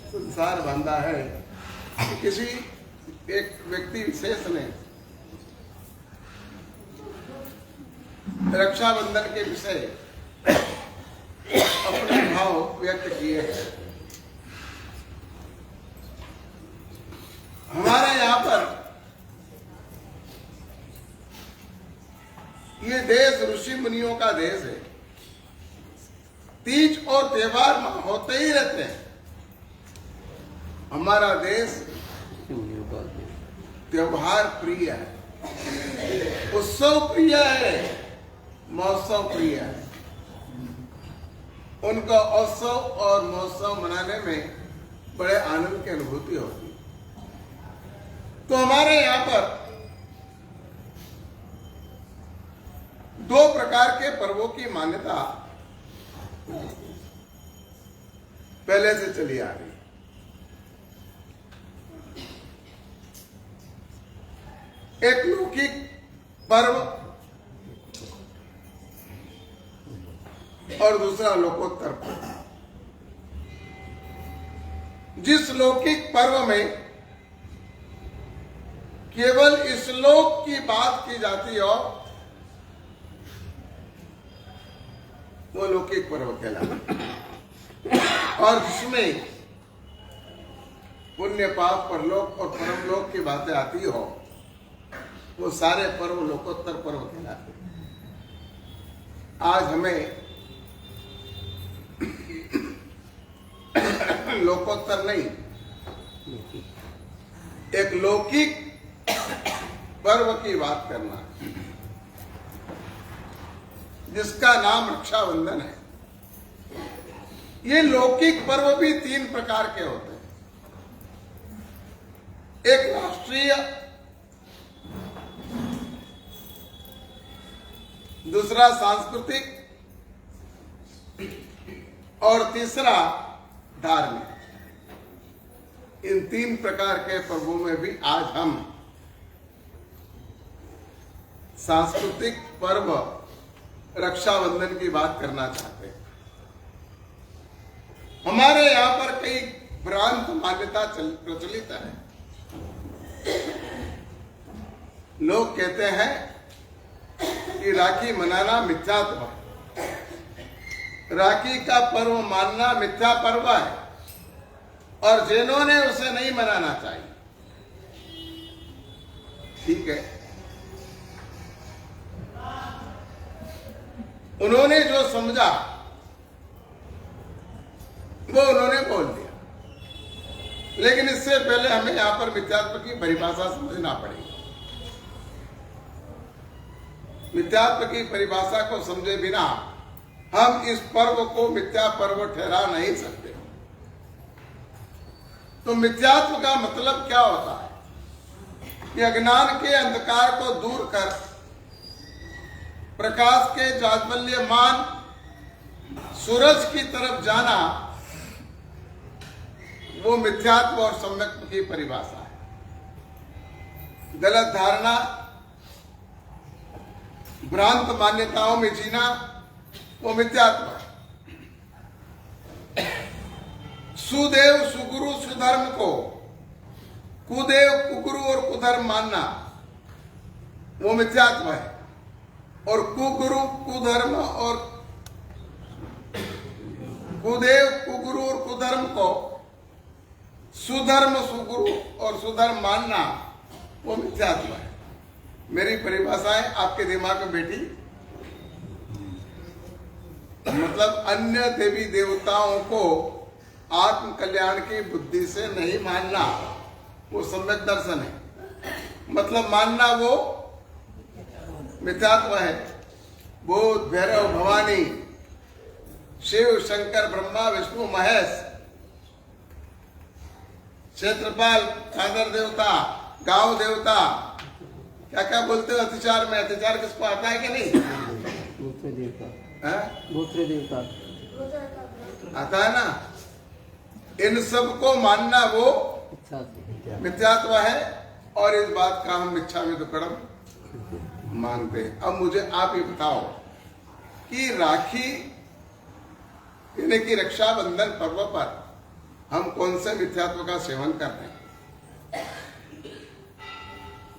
संसार बांधा है कि किसी एक व्यक्ति विशेष ने रक्षाबंधन के विषय अपने भाव व्यक्त किए हैं। हमारे यहाँ पर ये देश ऋषि मुनियों का देश है। तीज और त्योहार होते ही रहते हैं। हमारा देश त्योहार प्रिय है, उत्सव प्रिय है, महोत्सव प्रिय है। उनका उत्सव और महोत्सव मनाने में बड़े आनंद की अनुभूति होती है। तो हमारे यहाँ पर दो प्रकार के पर्वों की मान्यता पहले से चली आ रही। एक लौकिक पर्व और दूसरा लोकोत्तर पर्व। जिस लौकिक पर्व में केवल इस लोक की बात की जाती हो वो लौकिक पर्व कहलाता, और जिसमें पुण्य पाप परलोक और परमलोक की बातें आती हो वो सारे पर्व लोकोत्तर पर्व कहलाते। आज हमें लोकोत्तर नहीं, एक लौकिक पर्व की बात करना जिसका नाम रक्षाबंधन है। ये लौकिक पर्व भी तीन प्रकार के होते हैं। एक राष्ट्रीय, दूसरा सांस्कृतिक और तीसरा धार्मिक। इन तीन प्रकार के पर्वों में भी आज हम सांस्कृतिक पर्व रक्षाबंधन की बात करना चाहते हैं। हमारे यहाँ पर कई भ्रांत मान्यता प्रचलित है। लोग कहते हैं कि राखी मनाना मिथ्यात्व है, राखी का पर्व मानना मिथ्या पर्व है और जैनों ने उसे नहीं मनाना चाहिए। ठीक है, उन्होंने जो समझा वो उन्होंने बोल दिया, लेकिन इससे पहले हमें यहां पर मिथ्यात्व की परिभाषा समझना पड़ेगी। मिथ्यात्व की परिभाषा को समझे बिना हम इस पर्व को मिथ्या पर्व ठहरा नहीं सकते। तो मिथ्यात्व का मतलब क्या होता है कि अज्ञान के अंधकार को दूर कर प्रकाश के जाज्वल्यमान सूरज की तरफ जाना, वो मिथ्यात्व और सम्यक की परिभाषा है। गलत धारणा, भ्रांत मान्यताओं में जीना, वो मिथ्यात्व है। सुदेव सुगुरु सुधर्म को कुदेव कुगुरु और कुधर्म मानना, वो मिथ्यात्व है। और कुगुरु कुधर्म और कुदेव कुगुरु और कुधर्म को सुधर्म सुगुरु और सुधर्म मानना, वो मिथ्यात्व है। मेरी परिभाषाएं आपके दिमाग में बैठी? मतलब अन्य देवी देवताओं को आत्म कल्याण की बुद्धि से नहीं मानना, वो सम्यक दर्शन है। मतलब मानना वो मिथ्यात्व है। बुध, भैरव, भवानी, शिव, शंकर, ब्रह्मा, विष्णु, महेश, क्षेत्रपाल, चादर देवता, गांव देवता, क्या क्या बोलते हो अतिचार में? अतिचार किसको आता है कि नहीं? गोत्र देवता, गोत्र देवता आता है ना। इन सब को मानना वो मिथ्यात्व है और इस बात का हम मिच्छामि दुक्कडम मानते हैं। अब मुझे आप ये बताओ कि राखी यानी कि रक्षाबंधन पर्व पर हम कौन से मिथ्यात्व का सेवन कर रहे हैं।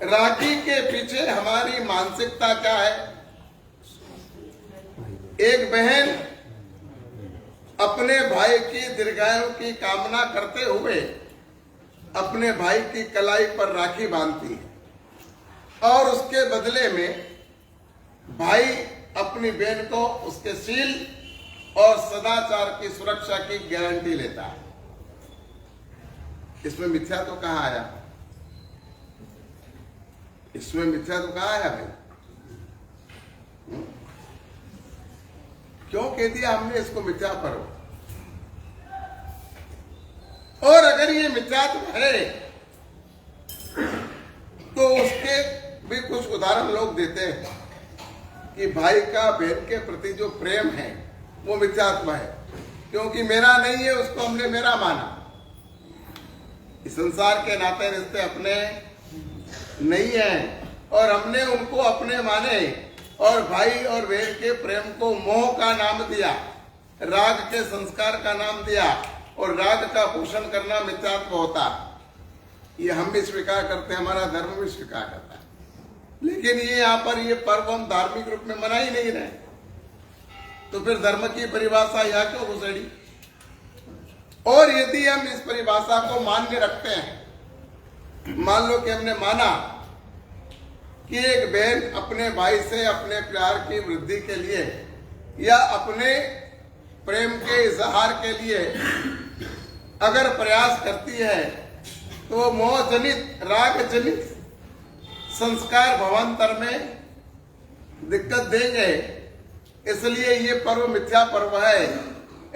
राखी के पीछे हमारी मानसिकता क्या है? एक बहन अपने भाई की दीर्घायु की कामना करते हुए अपने भाई की कलाई पर राखी बांधती है और उसके बदले में भाई अपनी बहन को उसके शील और सदाचार की सुरक्षा की गारंटी लेता है। इसमें मिथ्या तो कहां आया? इसमें मिथ्या तो कहां आया भाई? क्यों कह दिया हमने इसको मिथ्या पर्व? और अगर ये मिथ्यात्व है तो उसके भी कुछ उदाहरण लोग देते हैं कि भाई का बहन के प्रति जो प्रेम है वो मिथ्यात्व है, क्योंकि मेरा नहीं है उसको हमने मेरा माना। इस संसार के नाते रिश्ते अपने नहीं है और हमने उनको अपने माने और भाई और बहन के प्रेम को मोह का नाम दिया, राग के संस्कार का नाम दिया और राग का पोषण करना मिथ्यात्व होता। ये हम भी स्वीकार करते हैं, हमारा धर्म भी स्वीकार करता है, लेकिन ये यहाँ पर ये पर्व हम धार्मिक रूप में मना ही नहीं रहे, तो फिर धर्म की परिभाषा यहाँ क्यों घुसेड़ी? और यदि हम इस परिभाषा को मान्य रखते हैं, मान लो कि हमने माना कि एक बहन अपने भाई से अपने प्यार की वृद्धि के लिए या अपने प्रेम के इजहार के लिए अगर प्रयास करती है तो वो मोह जनित राग जनित संस्कार भवांतर में दिक्कत देंगे, इसलिए ये पर्व मिथ्या पर्व है,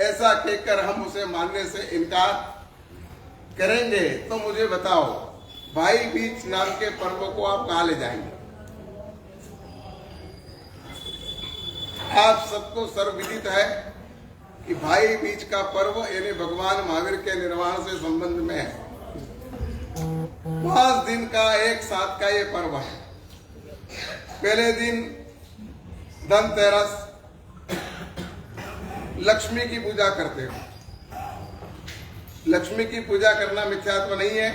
ऐसा कहकर हम उसे मानने से इनकार करेंगे। तो मुझे बताओ, भाई बीज नाम के पर्व को आप कहां ले जाएंगे? आप सबको सर्वविदित है कि भाई बीज का पर्व यानी भगवान महावीर के निर्वाण से संबंध में है। 5 दिन का एक साथ का ये पर्व है। पहले दिन धनतेरस, लक्ष्मी की पूजा करते हो। लक्ष्मी की पूजा करना मिथ्यात्व नहीं है।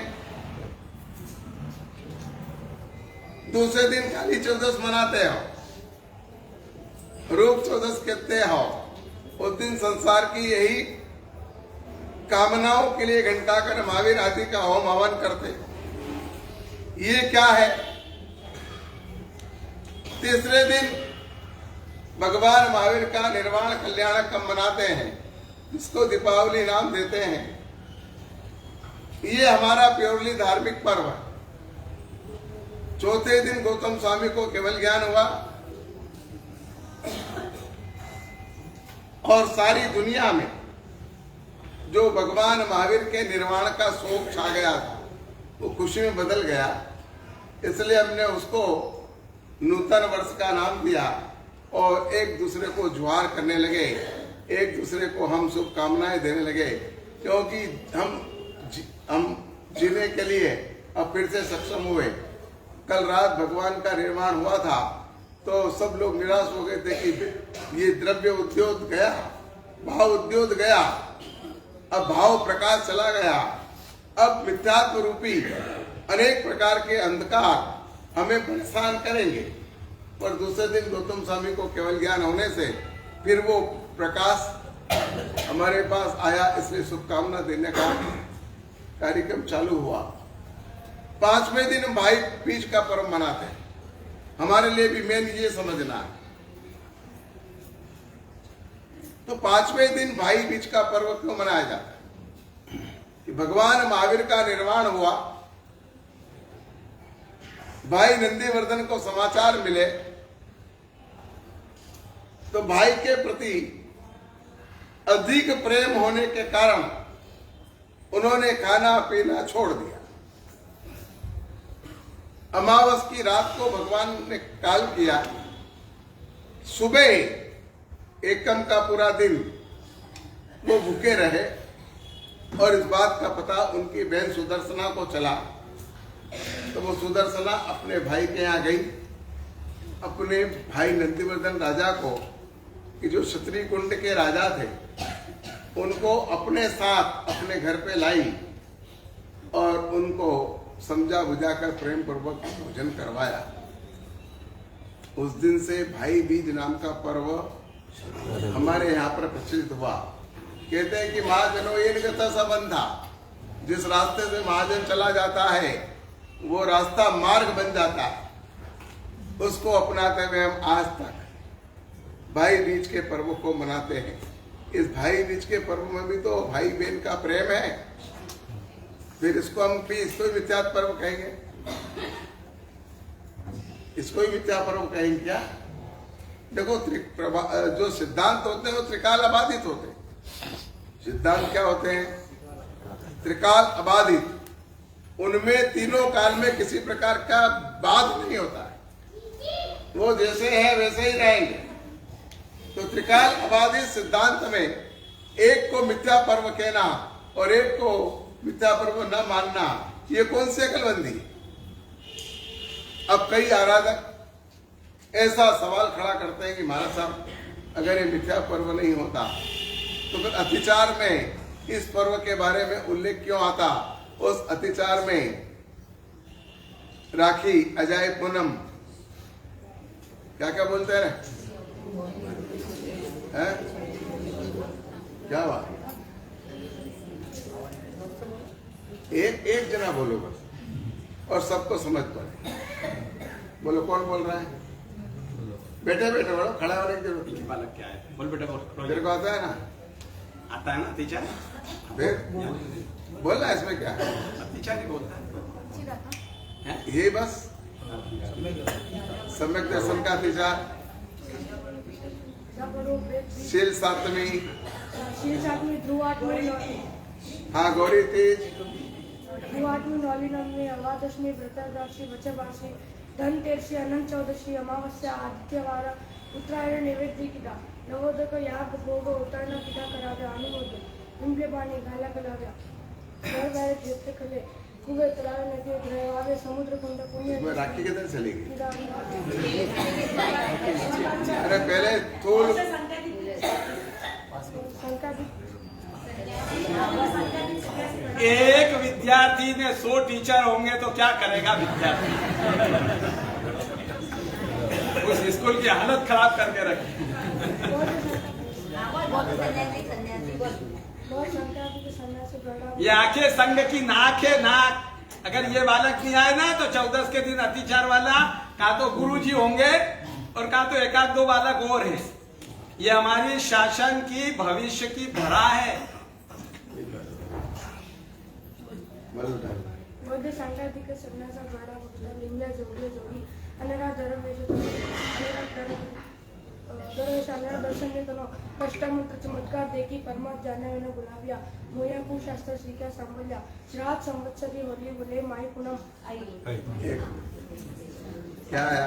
दूसरे दिन काली चौदस मनाते हो, रूप चौदस कहते हो। उस दिन संसार की यही कामनाओं के लिए घंटाकर महावीर आदि का होम हवन करते। ये क्या है? तीसरे दिन भगवान महावीर का निर्वाण कल्याण कब मनाते हैं, इसको दीपावली नाम देते हैं। ये हमारा प्योरली धार्मिक पर्व है। चौथे दिन गौतम स्वामी को केवल ज्ञान हुआ और सारी दुनिया में जो भगवान महावीर के निर्वाण का शोक छा गया था वो खुशी में बदल गया, इसलिए हमने उसको नूतन वर्ष का नाम दिया और एक दूसरे को जुहार करने लगे, एक दूसरे को हम शुभकामनाएं देने लगे, क्योंकि हम जीने के लिए अब फिर से सक्षम हुए। कल रात भगवान का निर्माण हुआ था तो सब लोग निराश हो गए थे कि ये द्रव्य उद्योग गया, भाव उद्योग गया, अब भाव प्रकाश चला गया, अब मिथ्यात्व रूपी अनेक प्रकार के अंधकार हमें परेशान करेंगे। पर दूसरे दिन गौतम स्वामी को केवल ज्ञान होने से फिर वो प्रकाश हमारे पास आया, इसलिए शुभकामना देने का कार्यक्रम चालू हुआ। 5वें दिन भाई बीज का पर्व मनाते हैं। हमारे लिए भी मेन ये समझना है। तो 5वें दिन भाई बीज का पर्व क्यों मनाया जाता है? कि भगवान महावीर का निर्वाण हुआ, भाई नंदीवर्धन को समाचार मिले तो भाई के प्रति अधिक प्रेम होने के कारण उन्होंने खाना पीना छोड़ दिया। अमावस की रात को भगवान ने काल किया, सुबह एकम का पूरा दिन वो भूखे रहे और इस बात का पता उनकी बहन सुदर्शना को चला। तो वो सुदर्शना अपने भाई के यहाँ गई, अपने भाई नंदीवर्धन राजा को, कि जो क्षत्रिय कुंड के राजा थे, उनको अपने साथ अपने घर पे लाई और उनको समझा बुझाकर प्रेम पूर्वक भोजन करवाया। उस दिन से भाई बीज नाम का पर्व हमारे यहाँ पर प्रचलित हुआ। कहते हैं कि महाजनों ये निगता संबंधा, जिस रास्ते से महाजन चला जाता है वो रास्ता मार्ग बन जाता है। उसको अपनाते हुए हम आज तक भाई बीज के पर्व को मनाते हैं। इस भाई बीज के पर्व में भी तो भाई बहन का प्रेम है, फिर इसको हम भी इसको ही मिथ्या पर्व कहेंगे? इसको ही मिथ्या पर्व कहेंगे क्या? देखो जो सिद्धांत होते हैं वो त्रिकाल अबाधित होते हैं। सिद्धांत क्या होते हैं? त्रिकाल अबाधित। उनमें तीनों काल में किसी प्रकार का बाध नहीं होता है, वो जैसे है वैसे ही रहेंगे। तो त्रिकाल अबाधित सिद्धांत में एक को मिथ्या पर्व कहना और एक को मिथ्या पर्व न मानना, ये कौन सी अकलबंदी? अब कई आराधक ऐसा सवाल खड़ा करते हैं कि महाराज साहब, अगर ये मिथ्या पर्व नहीं होता तो फिर अतिचार में इस पर्व के बारे में उल्लेख क्यों आता? उस अतिचार में राखी, अजाय, पूनम, क्या क्या बोलते हैं? क्या बात? एक जना बोलो बस और सबको समझ पड़े। बोलो कौन बोल रहा है? बैठे बैठे बोलो, खड़ा होने की जरूरत नहीं। बालक क्या है? बोल बेटा बोल। तेरे को आता है ना? आता है ना टीचर? फिर बोलना इसमें क्या है? टीचर नहीं बोलता है? ये बस सम्यक दर्शन का टीचर, शील सातवीं, हाँ गौरी तीज, अवादशमी, व्रतदासी, वचबासी, धनतेरसी, अनंत चौदशी, अमावस्या, आदित्यवार, उत्तरायण नैवेद्य किदा, नवोदक, याग, भोग, उतरणा किदा कराव्या, अनुमोद, निंबले पाणी घाला कराव्या, घर बाहेर तीर्थ खले, कुबेर तलाव नदी ग्रहवावे, समुद्र कुंड पुण्य। राखी किधर चलेगी? अरे पहले थोड़ एक विद्यार्थी में 100 टीचर होंगे तो क्या करेगा विद्यार्थी? उस स्कूल की हालत खराब करके रखी। ये आंखें संग की नाक है, नाक। अगर ये बालक नहीं आए ना तो 14 के दिन अतिचार वाला का तो गुरुजी होंगे और का तो एक आध दो बालक और है। ये हमारी शासन की भविष्य की धरा है। मध्य सांगाधिक सन्यासा गाडा भक्ता लिंगल्या जोडले जोडी अनेरा दरवेश दरवेशाला दर्शन देतो कष्टमंत्र चमत्कार देखी परमात जाण्याने गुलाबिया मोया कुशास्त्र श्रीका सांभल्या श्राद्ध संवत्सरी होली बोले माई पूनम आई। क्या है?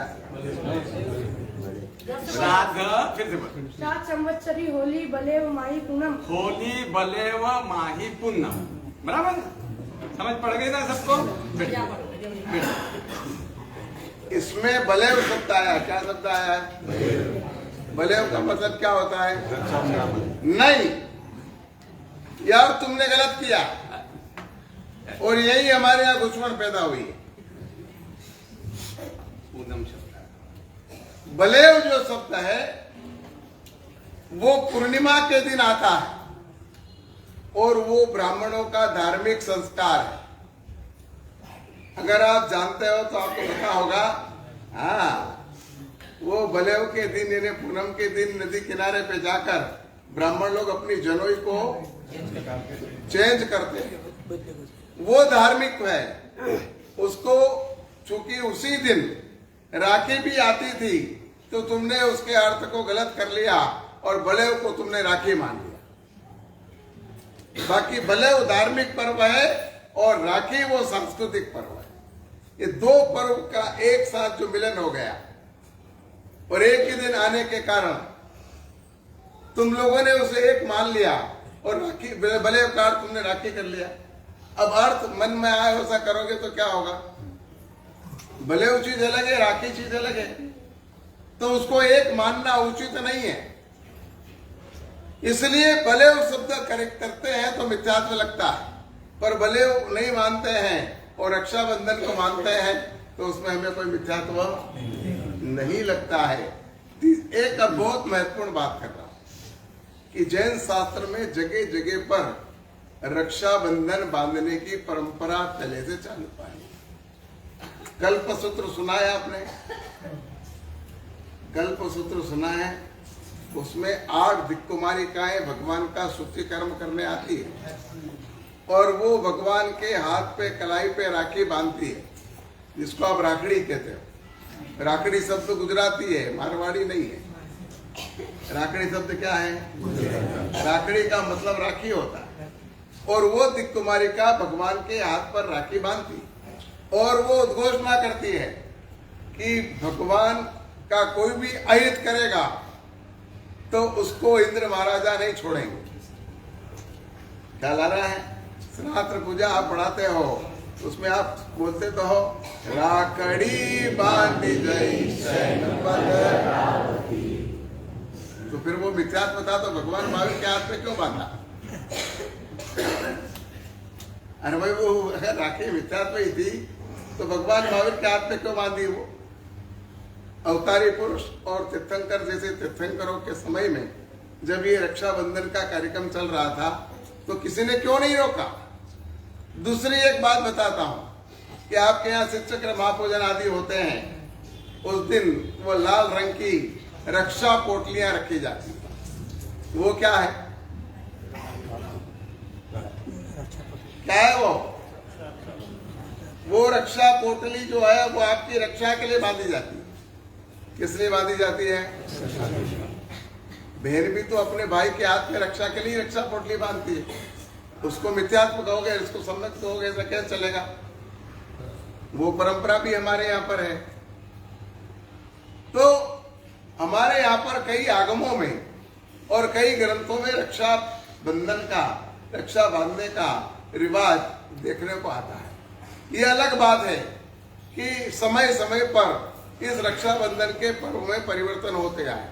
श्राद्ध फिर से बोल। श्राद्ध संवत्सरी होली बलेव माही पूनम। होली बलेव माही पूनम, बराबर? समझ पड़ गई ना सबको? इसमें बलेव शब्द आया। क्या शब्द आया है? बलेव का मतलब क्या होता है? नहीं यार, तुमने गलत किया और यही हमारे यहाँ दुश्मन पैदा हुई है। पूनम शब्द, बलेव जो शब्द है वो पूर्णिमा के दिन आता है और वो ब्राह्मणों का धार्मिक संस्कार है। अगर आप जानते हो तो आपको पता होगा। हाँ, वो बलेव के दिन यानी पूनम के दिन नदी किनारे पे जाकर ब्राह्मण लोग अपनी जनोई को चेंज करते हैं। वो धार्मिक है। उसको चूंकि उसी दिन राखी भी आती थी तो तुमने उसके अर्थ को गलत कर लिया और बलेव को तुमने राखी मान लिया। बाकी बलेव धार्मिक पर्व है और राखी वो सांस्कृतिक पर्व है। ये दो पर्व का एक साथ जो मिलन हो गया और एक ही दिन आने के कारण तुम लोगों ने उसे एक मान लिया और राखी बलेव का अर्थ तुमने राखी कर लिया। अब अर्थ मन में आए वैसा करोगे तो क्या होगा? बलेव चीज अलग है, राखी चीज अलग है, तो उसको एक मानना उचित नहीं है। इसलिए बलेव शब्द करेक्ट करते हैं तो मिथ्यात्व लगता है, पर बलेव नहीं मानते हैं और रक्षाबंधन को मानते हैं तो उसमें हमें कोई मिथ्यात्व नहीं लगता है। एक अब बहुत महत्वपूर्ण बात कर रहा हूं कि जैन शास्त्र में जगह जगह पर रक्षाबंधन बांधने की परंपरा पहले से चालू पाई। कल्पसूत्र सुना है आपने? कल्पसूत्र सुना है? उसमें 8 दिक्कुमारिकाएं भगवान का शुद्धि कर्म करने आती है और वो भगवान के हाथ पे कलाई पे राखी बांधती है, जिसको आप राखड़ी कहते हो। राखड़ी शब्द गुजराती है, मारवाड़ी नहीं है। राखड़ी शब्द क्या है? राखड़ी का मतलब राखी होता है। और वो दिक्कुमारिका भगवान के हाथ पर राखी बांधती और वो घोषणा करती है कि भगवान का कोई भी अहित करेगा तो उसको इंद्र महाराजा नहीं छोड़ेंगे। क्या ला रहा है? सनातन पूजा आप पढ़ाते हो, उसमें आप बोलते तो हो राखड़ी बांधी जय सैनपति। तो फिर वो मिथ्यात्व था तो भगवान महावीर के हाथ में क्यों बांधा? अरे भाई वो अगर राखी मिथ्यात्व ही थी तो भगवान महावीर के हाथ में क्यों बांधी? वो अवतारी पुरुष और तीर्थंकर जैसे तीर्थंकरों के समय में जब ये रक्षाबंधन का कार्यक्रम चल रहा था तो किसी ने क्यों नहीं रोका? दूसरी एक बात बताता हूं कि आपके यहाँ शिवचक्र महापूजन आदि होते हैं, उस दिन वो लाल रंग की रक्षा पोटलियां रखी जाती है। वो क्या है? क्या है वो रक्षा पोटली जो है वो आपकी रक्षा के लिए बांधी जाती है। किस लिए बांधी जाती है? बहन भी तो अपने भाई के हाथ में रक्षा के लिए रक्षा पोटली बांधती है। उसको मिथ्यात्व कहोगे, इसको सम्यक कहोगे, ऐसा क्या चलेगा? वो परंपरा भी हमारे यहाँ पर है। तो हमारे यहाँ पर कई आगमों में और कई ग्रंथों में रक्षा बंधन का, रक्षा बांधने का रिवाज देखने को आता है। ये अलग बात है कि समय समय पर इस रक्षाबंधन के पर्व में परिवर्तन होते आए।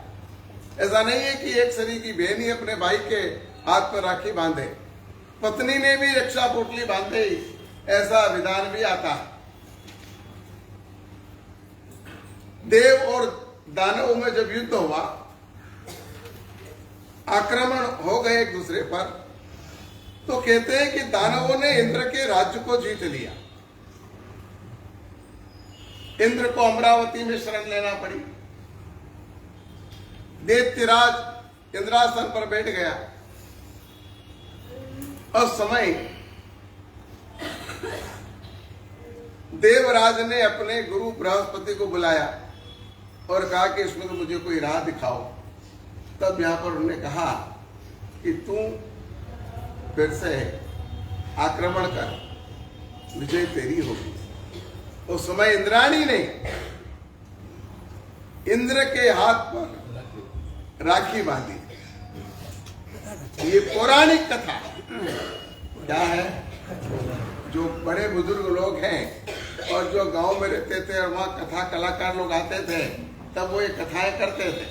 ऐसा नहीं है कि एक शरीर की बहन ही अपने भाई के हाथ पर राखी बांधे, पत्नी ने भी रक्षा पोटली बांधे, ऐसा विधान भी आता है। देव और दानवों में जब युद्ध हुआ, आक्रमण हो गए एक दूसरे पर, तो कहते हैं कि दानवों ने इंद्र के राज्य को जीत लिया। इंद्र को अमरावती में शरण लेना पड़ी। दैत्यराज इंद्रासन पर बैठ गया। उस समय देवराज ने अपने गुरु बृहस्पति को बुलाया और कहा कि इसमें तो मुझे कोई राह दिखाओ। तब यहां पर उन्होंने कहा कि तू फिर से आक्रमण कर, विजय तेरी होगी। उस समय इंद्राणी ने इंद्र के हाथ पर राखी बांधी। ये पौराणिक कथा क्या है? जो बड़े बुजुर्ग लोग हैं और जो गांव में रहते थे और वहाँ कथा कलाकार लोग आते थे, तब वो ये कथाएं करते थे।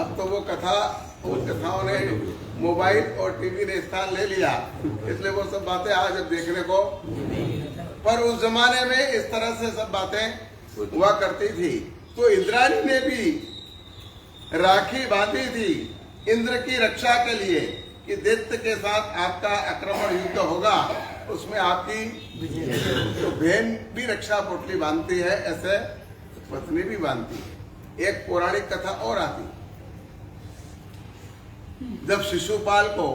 अब तो वो कथा, उन कथाओं ने मोबाइल और टीवी ने स्थान ले लिया, इसलिए वो सब बातें आज अब देखने को, पर उस जमाने में इस तरह से सब बातें हुआ करती थी। तो इंद्राणी ने भी राखी बांधी थी इंद्र की रक्षा के लिए कि दैत्य के साथ आपका आक्रमण युद्ध होगा, उसमें आपकी तो बहन भी रक्षा पोटली बांधती है, ऐसे पत्नी भी बांधती है। एक पौराणिक कथा और आती, जब शिशुपाल को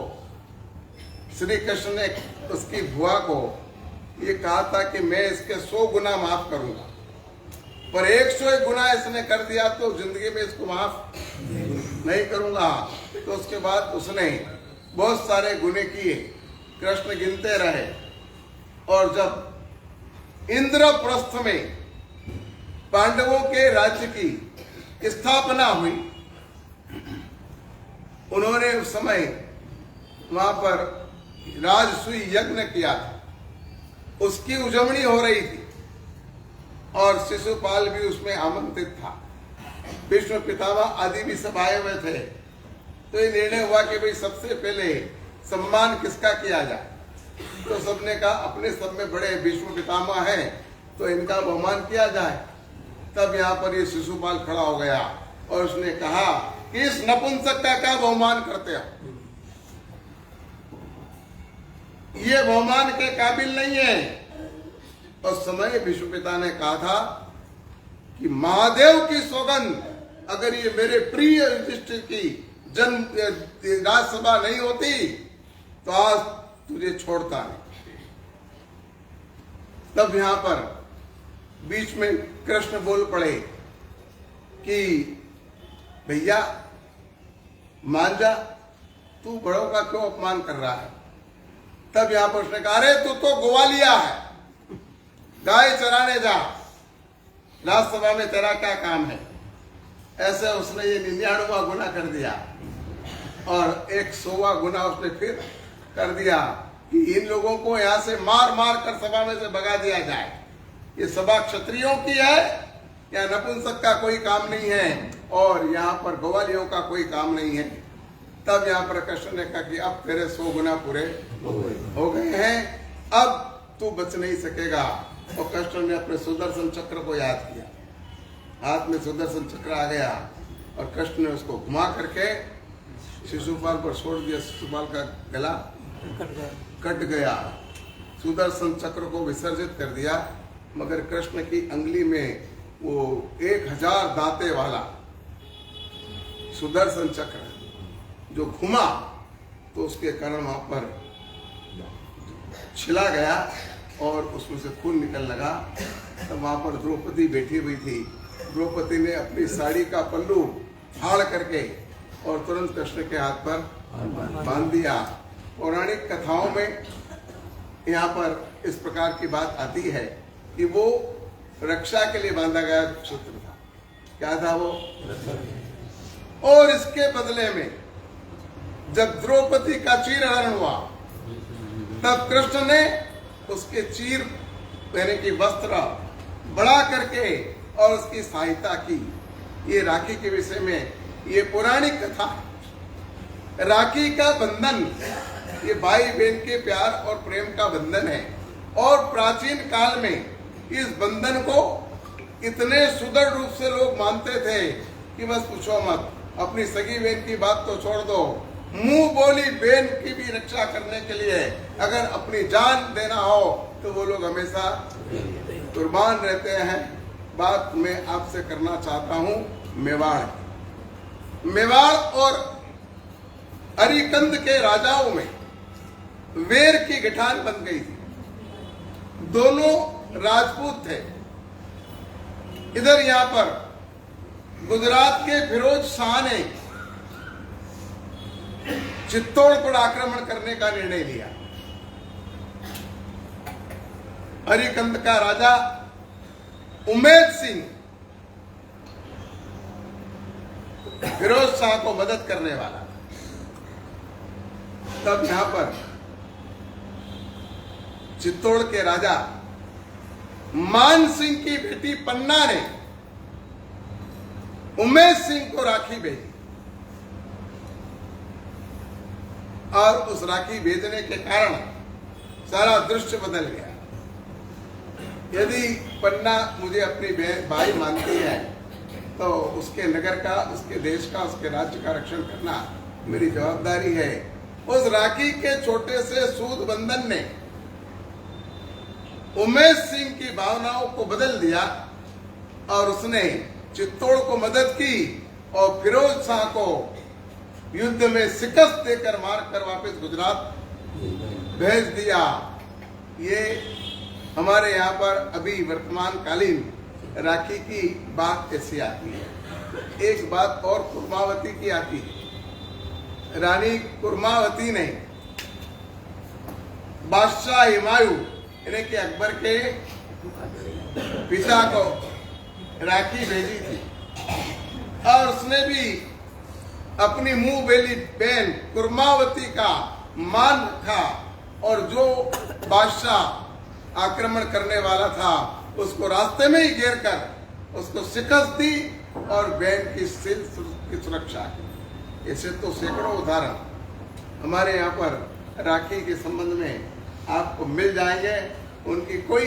श्री कृष्ण ने उसकी बुआ को ये कहा था कि मैं इसके 100 गुना माफ करूंगा, पर 101 गुना इसने कर दिया तो जिंदगी में इसको माफ नहीं करूंगा। तो उसके बाद उसने बहुत सारे गुने किए, कृष्ण गिनते रहे, और जब इंद्रप्रस्थ में पांडवों के राज्य की स्थापना हुई, उन्होंने उस समय वहां पर राजसूय यज्ञ किया था, उसकी उजवणी हो रही थी और शिशुपाल भी उसमें आमंत्रित था। भीष्म पितामह आदि भी सब आए हुए थे। तो ये निर्णय हुआ कि भाई सबसे पहले सम्मान किसका किया जाए। तो सबने कहा अपने सब में बड़े भीष्म पितामह हैं तो इनका बहुमान किया जाए। तब यहाँ पर ये शिशुपाल खड़ा हो गया और उसने कहा कि इस नपुंसक का क्या बहुमान करते हो, ये बहुमान के काबिल नहीं है। उस समय भीष्म पिता ने कहा था कि महादेव की सौगंध, अगर ये मेरे प्रिय युधिष्ठिर की जन्म राजसभा नहीं होती तो आज तुझे छोड़ता नहीं। तब यहां पर बीच में कृष्ण बोल पड़े कि भैया मान जा, तू बड़ों का क्यों अपमान कर रहा है। तब यहां पर उसने कहा अरे तू तो ग्वालिया है, गाय चराने जा, राजसभा में तेरा क्या काम है। ऐसे उसने ये 99वां गुना कर दिया और 100वां गुना उसने फिर कर दिया कि इन लोगों को यहां से मार मार कर सभा में से भगा दिया जाए। ये सभा क्षत्रियों की है, या नपुंसक का कोई काम नहीं है और यहाँ पर ग्वालियों का कोई काम नहीं है। तब यहाँ पर कृष्ण ने कहा कि अब तेरे 100 गुना पूरे हो गए हैं, अब तू बच नहीं सकेगा। और कृष्ण ने अपने सुदर्शन चक्र को याद किया, हाथ में सुदर्शन चक्र आ गया और कृष्ण ने उसको घुमा करके शिशुपाल पर छोड़ दिया। शिशुपाल का गला कट गया, सुदर्शन चक्र को विसर्जित कर दिया। मगर कृष्ण की अंगुली में वो 1000 दांते वाला सुदर्शन चक्र जो घुमा तो उसके कारण वहां पर छिला गया और उसमें से खून निकल लगा। तब वहां पर द्रौपदी बैठी हुई थी। द्रौपदी ने अपनी साड़ी का पल्लू फाड़ करके और तुरंत कृष्ण के हाथ पर बांध दिया। पौराणिक कथाओं में यहाँ पर इस प्रकार की बात आती है कि वो रक्षा के लिए बांधा गया सूत्र था। क्या था वो? और इसके बदले में जब द्रौपदी का चीरहरण हुआ तब कृष्ण ने उसके चीर पहने की वस्त्र बढ़ा करके और उसकी सहायता की। ये राखी के विषय में ये पौराणिक कथा, राखी का बंधन ये भाई बहन के प्यार और प्रेम का बंधन है। और प्राचीन काल में इस बंधन को इतने सुदृढ़ रूप से लोग मानते थे कि बस पूछो मत। अपनी सगी बहन की बात तो छोड़ दो, मुंह बोली बहन की भी रक्षा करने के लिए अगर अपनी जान देना हो तो वो लोग हमेशा कुर्बान रहते हैं। बात मैं आपसे करना चाहता हूं मेवाड़ और अरिकंद के राजाओं में वेर की गठान बन गई थी। दोनों राजपूत थे। इधर यहां पर गुजरात के फिरोज शाह ने चित्तौड़ पर आक्रमण करने का निर्णय लिया। अरिकंद का राजा उमेद सिंह फिरोज शाह को मदद करने वाला। तब यहां पर चित्तौड़ के राजा मान सिंह की बेटी पन्ना ने उमेद सिंह को राखी भेजी और उस राखी भेजने के कारण सारा दृश्य बदल गया। यदि पन्ना मुझे अपनी भाई मानती है तो उसके नगर का, उसके देश का, उसके राज्य का रक्षण करना मेरी जवाबदारी है। उस राखी के छोटे से सूद बंधन ने उमेश सिंह की भावनाओं को बदल दिया और उसने चित्तौड़ को मदद की और फिरोज शाह को युद्ध में शिकस्त देकर मारकर वापस गुजरात भेज दिया। ये हमारे यहाँ पर अभी वर्तमान कालीन राखी की बात ऐसी आती है। एक बात और कुर्मावती की आती है। रानी कुर्मावती ने बादशाह हुमायूं यानी कि अकबर के पिता को राखी भेजी थी और उसने भी अपनी मुंह बेली बहन कुर्मावती का मान रखा और जो बादशाह आक्रमण करने वाला था उसको रास्ते में ही घेर कर उसको शिकस्त दी और बहन की सुरक्षा की। ऐसे तो सैकड़ों उदाहरण हमारे यहाँ पर राखी के संबंध में आपको मिल जाएंगे। उनकी कोई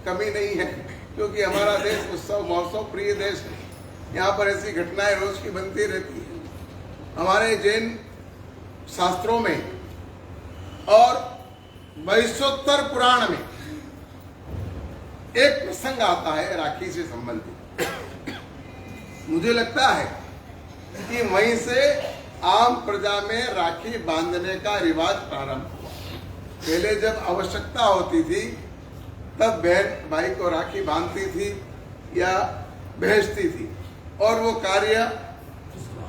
कमी नहीं है, क्योंकि हमारा देश उत्सव महोत्सव प्रिय देश है। यहाँ पर ऐसी घटनाएं रोज की बनती रहती है। हमारे जैन शास्त्रों में और वैश्वोत्तर पुराण में एक प्रसंग आता है राखी से संबंधित। मुझे लगता है कि वहीं से आम प्रजा में राखी बांधने का रिवाज प्रारंभ हुआ। पहले जब आवश्यकता होती थी तब बहन भाई को राखी बांधती थी या भेजती थी और वो कार्य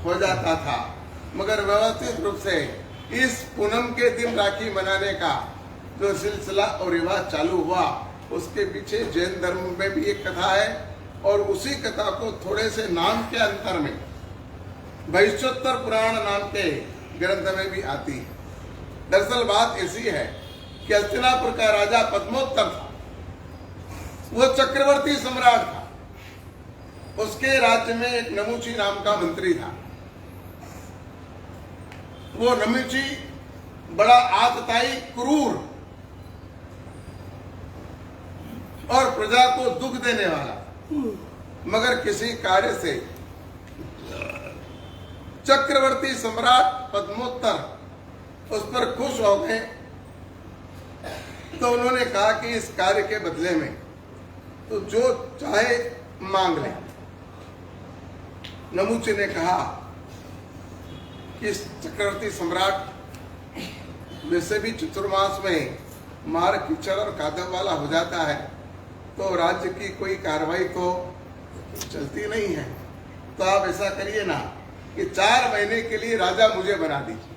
हो जाता था, मगर व्यवस्थित रूप से इस पूनम के दिन राखी मनाने का जो सिलसिला और रिवाज चालू हुआ, उसके पीछे जैन धर्म में भी एक कथा है और उसी कथा को थोड़े से नाम के अंतर में वैश्वोत्तर पुराण नाम के ग्रंथ में भी आती है। दरअसल बात ऐसी है कि हस्तिनापुर का राजा पद्मोत्तर था। वो चक्रवर्ती सम्राट था। उसके राज्य में एक नमुची नाम का मंत्री था। वो नमुची बड़ा आतताई, क्रूर और प्रजा को दुख देने वाला, मगर किसी कार्य से चक्रवर्ती सम्राट पद्मोत्तर उस पर खुश हो गए, तो उन्होंने कहा कि इस कार्य के बदले में तो जो चाहे मांग ले। नमुची ने कहा कि चक्रवर्ती सम्राट वैसे भी चतुर्मास में मार कीचड़ और कादव वाला हो जाता है, तो राज्य की कोई कार्रवाई तो चलती नहीं है, तो आप ऐसा करिए ना कि 4 महीने के लिए राजा मुझे बना दीजिए।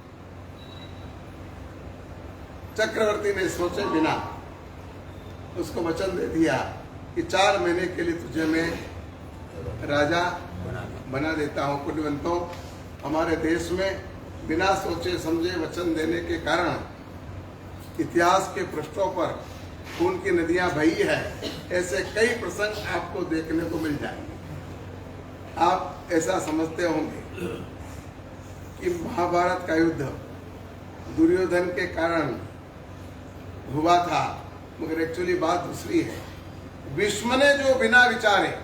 चक्रवर्ती ने सोचे बिना उसको वचन दे दिया कि 4 महीने के लिए तुझे मैं राजा बना देता हूं। पुण्यवंतों, हमारे देश में बिना सोचे समझे वचन देने के कारण इतिहास के पृष्ठों पर खून की नदियां बही है। ऐसे कई प्रसंग आपको देखने को मिल जाएंगे। आप ऐसा समझते होंगे कि महाभारत का युद्ध दुर्योधन के कारण हुआ था, मगर एक्चुअली बात दूसरी है। भीष्म ने जो बिना विचारे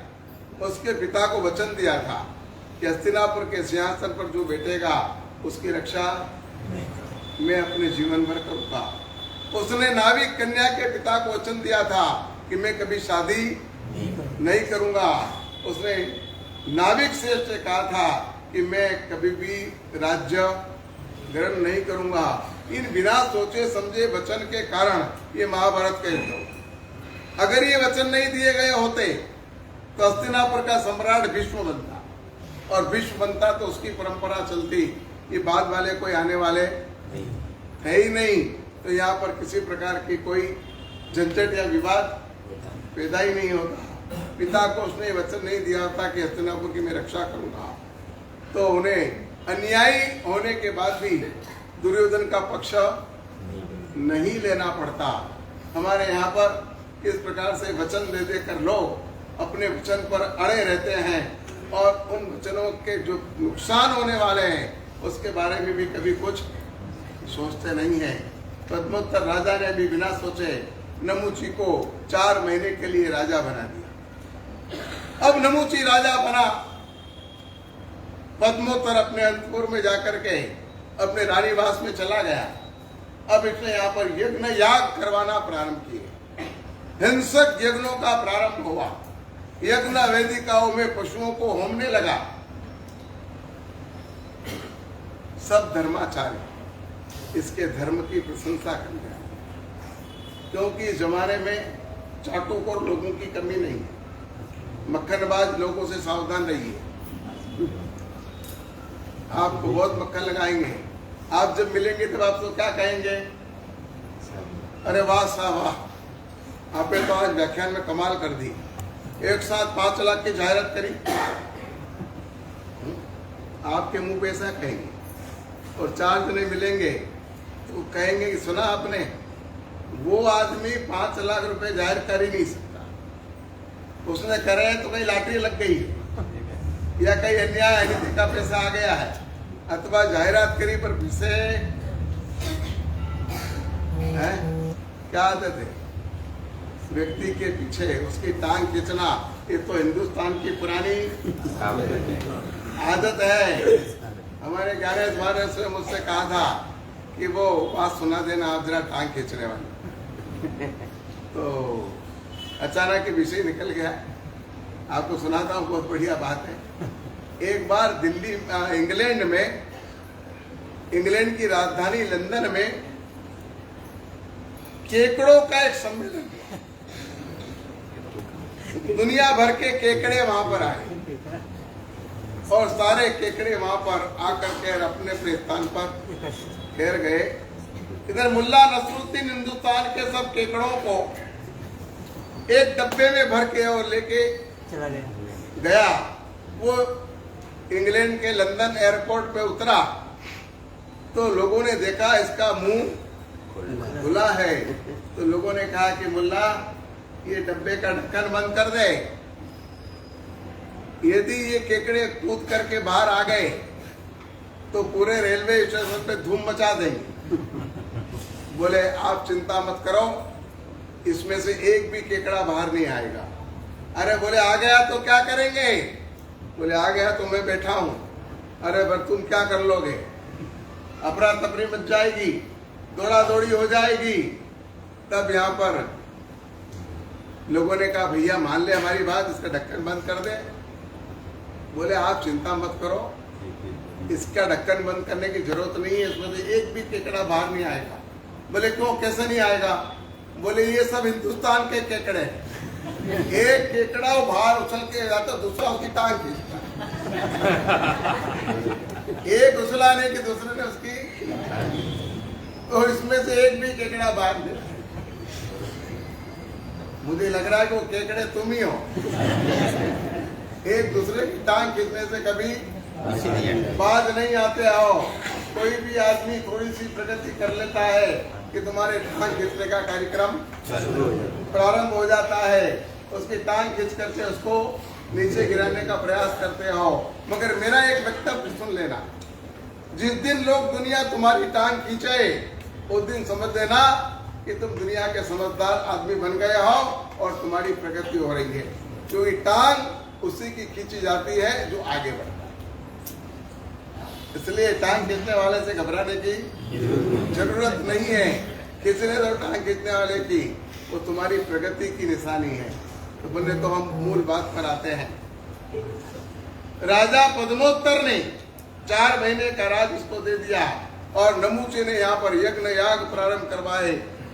उसके पिता को वचन दिया था कि हस्तिनापुर के सिंहासन पर जो बैठेगा उसकी रक्षा मैं अपने जीवन भर करूंगा। उसने नाविक कन्या के पिता को वचन दिया था कि मैं कभी शादी नहीं करूंगा। उसने नाविक श्रेष्ठ से कहा था कि मैं कभी भी राज्य ग्रहण नहीं करूंगा। इन बिना सोचे समझे वचन के कारण ये महाभारत का युद्ध हो। अगर ये वचन नहीं दिए गए होते तो हस्तिनापुर का सम्राट भीष्म बनता, और भीष्म बनता तो उसकी परंपरा चलती। ये बाद वाले कोई आने वाले है ही नहीं, तो यहाँ पर किसी प्रकार की कोई झंझट या विवाद पैदा ही नहीं होता। पिता को उसने वचन नहीं दिया था कि हस्तिनापुर की मैं रक्षा करूंगा, तो उन्हें अन्यायी होने के बाद भी दुर्योधन का पक्ष नहीं लेना पड़ता। हमारे यहाँ पर इस प्रकार से वचन दे देकर लोग अपने वचन पर अड़े रहते हैं और उन वचनों के जो नुकसान होने वाले हैं उसके बारे में भी कभी कुछ सोचते नहीं है। पद्मोत्तर राजा ने भी बिना सोचे नमुची को 4 महीने के लिए राजा बना दिया। अब नमुची राजा बना, पद्मोत्तर अपने अंतपुर में जाकर के अपने रानीवास में चला गया। अब इसने यहाँ पर यज्ञ याग करवाना प्रारंभ किए। हिंसक यज्ञों का प्रारंभ हुआ। यज्ञ वेदिकाओं में पशुओं को होमने लगा। सब धर्माचार्य इसके धर्म की प्रशंसा करने लगे, क्योंकि इस जमाने में चाटुकार लोगों की कमी नहीं है। मक्खनबाज लोगों से सावधान रहिए, आपको बहुत मक्खन लगाएंगे। आप जब मिलेंगे तब आपको क्या कहेंगे? अरे वाह साहब वाह, आपने तो आज व्याख्यान में कमाल कर दी। एक साथ 5 लाख की जाहिरात करी, आपके मुंह पे ऐसा कहेंगे। और 4 जने मिलेंगे तो कहेंगे कि सुना आपने, वो आदमी 5 लाख रुपए जाहिर कर ही नहीं सकता। उसने करे तो कहीं लॉटरी लग गई या कहीं अन्याय अनिति का पैसा आ गया है। अथवा जाहिरात करी पर पीछे है क्या आदत है व्यक्ति के पीछे उसकी टांग खींचना, ये तो हिंदुस्तान की पुरानी आदत है। हमारे ज्ञानेश महाराज ने मुझसे कहा था कि वो बात सुना देना आप जरा टांग खींचने वाले। तो अचानक के विषय निकल गया, आपको सुनाता हूँ, बहुत बढ़िया बात है। एक बार दिल्ली इंग्लैंड की राजधानी लंदन में केकड़ों का एक सम्मेलन, दुनिया भर के केकड़े वहां पर आए और सारे केकड़े वहां पर आकर के अपने अपने स्थान पर ठहर गए। इधर मुल्ला नसरुद्दीन हिंदुस्तान के सब केकड़ों को एक डब्बे में भर के और लेके चला गया। वो इंग्लैंड के लंदन एयरपोर्ट पे उतरा तो लोगों ने देखा इसका मुंह खुला है। तो लोगों ने कहा कि मुल्ला ये डब्बे का ढक्कन बंद कर दे, यदि ये केकड़े कूद करके बाहर आ गए तो पूरे रेलवे स्टेशन पे धूम मचा देंगे। बोले आप चिंता मत करो, इसमें से एक भी केकड़ा बाहर नहीं आएगा। अरे बोले आ गया तो क्या करेंगे? बोले आ गया तो मैं बैठा हूं। अरे पर तुम क्या कर लोगे? अफरा तफरी मच जाएगी, दौड़ा दौड़ी हो जाएगी। तब यहाँ पर लोगों ने कहा भैया मान ले हमारी बात, इसका ढक्कन बंद कर दे। बोले आप चिंता मत करो, इसका ढक्कन बंद करने की जरूरत नहीं है, इसमें से एक भी केकड़ा बाहर नहीं आएगा। बोले क्यों, कैसे नहीं आएगा? बोले ये सब हिंदुस्तान के केकड़े हैं, एक केकड़ा वो बाहर उछल के जाता, दूसरा उसकी टांग खींचता, एक उछलाने की दूसरे ने उसकी, तो इसमें से एक भी केकड़ा बाहर नहीं। मुझे लग रहा है कि वो केकड़े तुम ही हो। एक दूसरे की टांग खींचने से कभी बाज नहीं आते हो। कोई भी आदमी थोड़ी सी प्रगति कर लेता है कि तुम्हारे टांग खींचने का कार्यक्रम प्रारंभ हो जाता है, उसकी टांग खींच करके उसको नीचे गिराने का प्रयास करते हो। मगर मेरा एक वक्तव्य सुन लेना, जिस दिन लोग दुनिया तुम्हारी टांग खींचे उस दिन समझ लेना कि तुम दुनिया के समझदार आदमी बन गए हो और तुम्हारी प्रगति हो रही है, क्योंकि टांग उसी की खींची जाती है जो आगे बढ़ता है। इसलिए टांग खींचने वाले से घबराने की जरूरत नहीं है। खींचने दो टांग खींचने वाले की, वो तुम्हारी प्रगति की निशानी है। तो बोले तो हम मूल बात पर आते हैं। राजा पद्मोत्तर ने 4 महीने का राज उसको दे दिया और नमूचे ने यहाँ पर यज्ञ याग प्रारंभ करवाए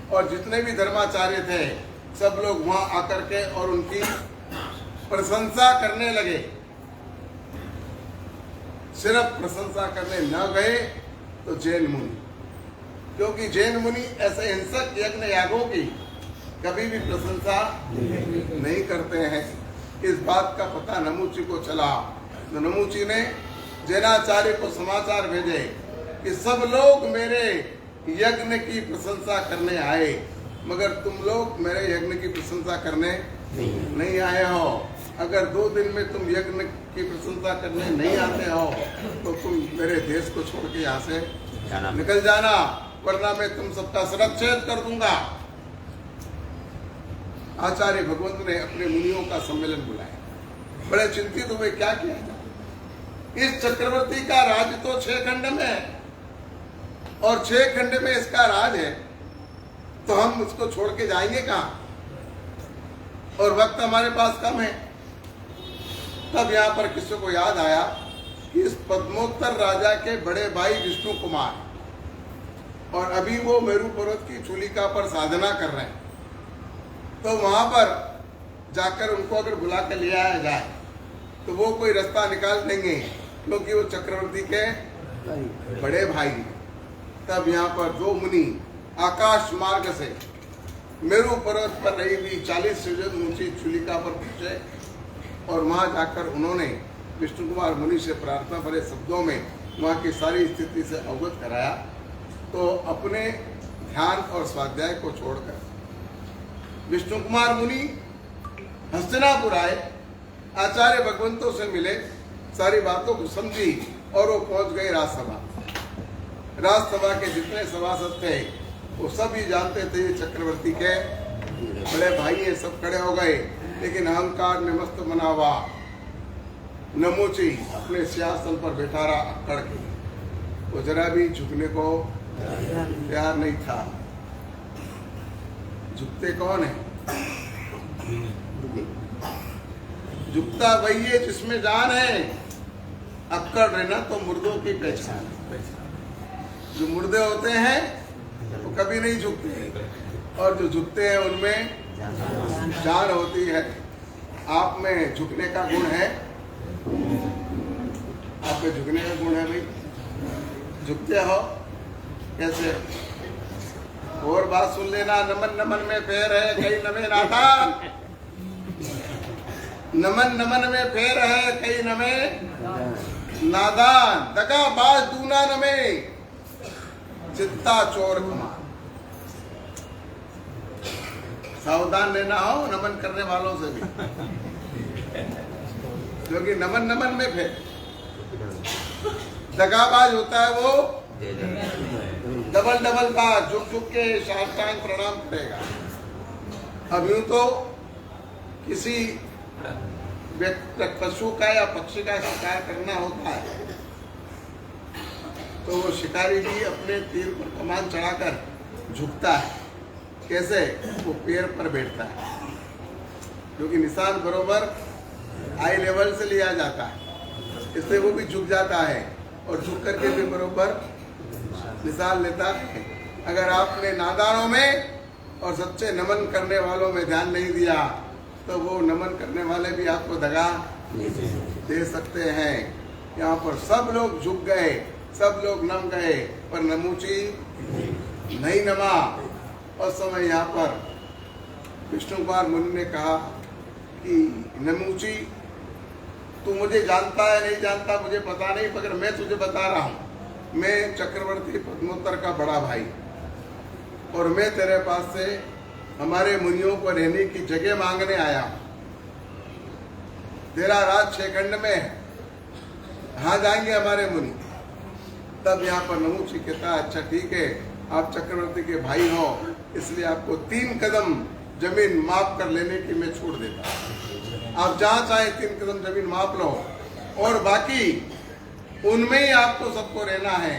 और जितने भी धर्माचार्य थे सब लोग वहां आकर के और उनकी प्रशंसा करने लगे। सिर्फ प्रशंसा करने न गए तो जैन मुनि, क्योंकि जैन मुनि ऐसे हिंसक यज्ञ यागों की कभी भी प्रशंसा नहीं करते हैं। इस बात का पता नमूची को चला तो नमूची ने जैनाचार्य को समाचार भेजे कि सब लोग मेरे यज्ञ की प्रशंसा करने आए, मगर तुम लोग मेरे यज्ञ की प्रशंसा करने नहीं आए हो। अगर 2 दिन में तुम यज्ञ की प्रशंसा करने नहीं आते हो तो तुम मेरे देश को छोड़ के यहाँ से निकल जाना, वरना मैं तुम सबका शिरच्छेद कर दूंगा। आचार्य भगवंत ने अपने मुनियों का सम्मेलन बुलाया। बड़े चिंतित हुए, क्या किया जाए? इस चक्रवर्ती का राज तो 6 खंड में है और 6 खंड में इसका राज है, तो हम उसको छोड़ के जाएंगे कहां? और वक्त हमारे पास कम है। तब यहाँ पर किसी को याद आया कि इस पद्मोत्तर राजा के बड़े भाई विष्णु कुमार और अभी वो मेरू पर्वत की चूलिका पर साधना कर रहे हैं, तो वहां पर जाकर उनको अगर बुला कर ले आया जाए तो वो कोई रास्ता निकाल देंगे, क्योंकि वो चक्रवर्ती के बड़े भाई। तब यहाँ पर 2 मुनि आकाश मार्ग से मेरू पर्वत पर रही हुई 40 योजन ऊंची चूलिका पर पहुंचे और वहां जाकर उन्होंने विष्णु कुमार मुनि से प्रार्थना भरे शब्दों में वहां की सारी स्थिति से अवगत कराया। तो अपने ध्यान और स्वाध्याय को छोड़कर विष्णु कुमार मुनि हस्तिनापुर आए, आचार्य भगवंतों से मिले, सारी बातों को समझी और वो पहुंच गए राजसभा। राजसभा के जितने सभासद थे वो सब ही जानते थे ये चक्रवर्ती के बड़े भाई है, सब खड़े हो गए। लेकिन अहंकार में मस्त बना हुआ नमूची अपने सिंहासन पर बैठा रहा अकड़ के, वो जरा भी झुकने को तैयार नहीं था। झुकते कौन है? झुकता वही है जिसमें जान है। अक्कड़ रहना तो मुर्दों की पहचान है। जो मुर्दे होते हैं वो कभी नहीं झुकते, और जो झुकते हैं उनमें जान होती है। आप में झुकने का गुण है? आप में झुकने का गुण है भाई? झुकते हो कैसे? और बात सुन लेना, नमन नमन में फेर है कई नमे नादान। नमन नमन में फेर है कई नमे नादान। दगाबाज दूना नमे चित्ता चोर कमा। सावधान रहना हो नमन करने वालों से भी, क्योंकि नमन नमन में फेर। दगाबाज होता है वो डबल डबल का झुक झुक के साष्टांग प्रणाम करेगा। अब यूं तो किसी पशु का या पक्षी का शिकार करना होता है तो वो शिकारी भी अपने तीर पर कमान चढ़ाकर झुकता है। कैसे? वो पैर पर बैठता है, क्योंकि निशान बरोबर हाई लेवल से लिया जाता है, इसलिए वो भी झुक जाता है और झुक करके भी बरोबर निशान लेता है। अगर आपने नादानों में और सच्चे नमन करने वालों में ध्यान नहीं दिया तो वो नमन करने वाले भी आपको दगा दे सकते हैं। यहाँ पर सब लोग झुक गए, सब लोग नम गए, पर नमूची नहीं नमा। उस समय यहाँ पर विष्णु कुमार मुनि ने कहा कि नमूची, तू मुझे जानता है नहीं जानता मुझे पता नहीं, मगर मैं तुझे बता रहा हूँ, मैं चक्रवर्ती पद्मोत्तर का बड़ा भाई, और मैं तेरे पास से हमारे मुनियों को रहने की जगह मांगने आया हूं। तेरा राज 6 खंड में है, कहाँ जाएंगे हमारे मुनि? तब यहाँ पर नमूची कहता है, अच्छा ठीक है, आप चक्रवर्ती के भाई हो, इसलिए आपको 3 कदम जमीन माप कर लेने की मैं छूट देता हूं। आप जहां चाहे 3 कदम जमीन माप लो, और बाकी उनमें ही आपको सबको रहना है।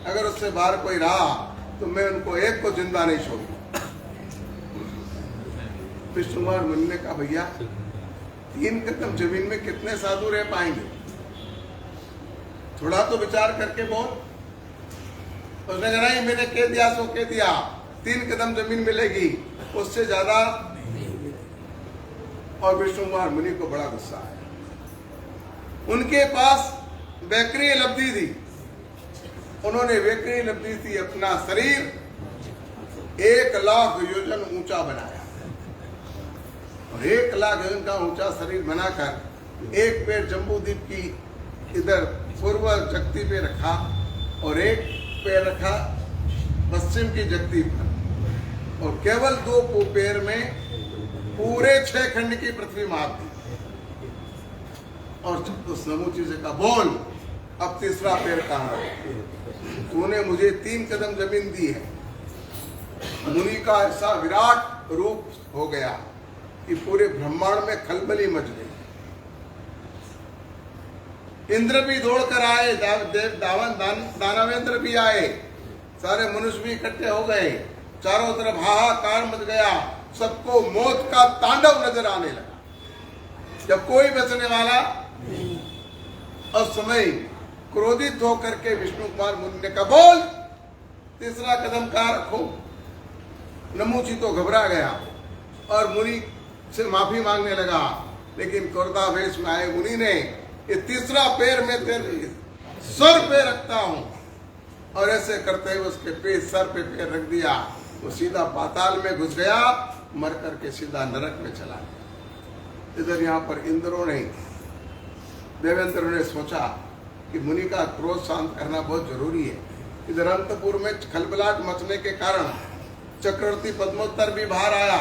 अगर उससे बाहर कोई रहा तो मैं उनको एक को जिंदा नहीं छोड़ूंगा। विष्णु कुमार मुनि ने कहा, भैया 3 कदम जमीन में कितने साधु रह पाएंगे? थोड़ा तो विचार करके बोल। उसने कहा, नहीं मैंने कह दिया सो कह दिया, 3 कदम जमीन मिलेगी, उससे ज्यादा। और विष्णु कुमार मुनि को बड़ा गुस्सा आया। उनके पास वैक्रीय लब्धि थी, उन्होंने वैक्रीय लब्धि थी अपना शरीर 1 लाख योजन ऊंचा बनाया, और 1 लाख योजन का ऊंचा शरीर बनाकर एक पैर जम्बूद्वीप की इधर पूर्व जगती पे रखा और एक पैर रखा पश्चिम की जगती पर, और केवल 2 पैर में पूरे 6 खंड की पृथ्वी माप दी। और उस नमूची से कहा, बोल अब तीसरा पैर कहाँ है? तूने मुझे 3 कदम जमीन दी है। मुनि का ऐसा विराट रूप हो गया कि पूरे ब्रह्मांड में खलबली मच गई। इंद्र भी दौड़कर आए, दानवेंद्र भी आए, सारे मनुष्य भी इकट्ठे हो गए, चारों तरफ हाहाकार मच गया, सबको मौत का तांडव नजर आने लगा। जब कोई बचने वाला, उस समय क्रोधित होकर के विष्णु कुमार मुनि ने कहा, बोल तीसरा कदम कहाँ रखो? नमूची तो घबरा गया और मुनि से माफी मांगने लगा, लेकिन क्रोधावेश में आए मुनि ने, ये तीसरा पैर मैं तेरे सर पे रखता हूं, और ऐसे करते हुए उसके पैर सर पे पैर रख दिया। वो सीधा पाताल में घुस गया, मर करके सीधा नरक में चला गया। इधर यहाँ पर इंद्रों ने, देवेंद्र ने सोचा कि मुनि का क्रोध शांत करना बहुत जरूरी है। इधर अंतपुर में खलबलाहट मचने के कारण चक्रवर्ती पद्मोत्तर भी बाहर आया।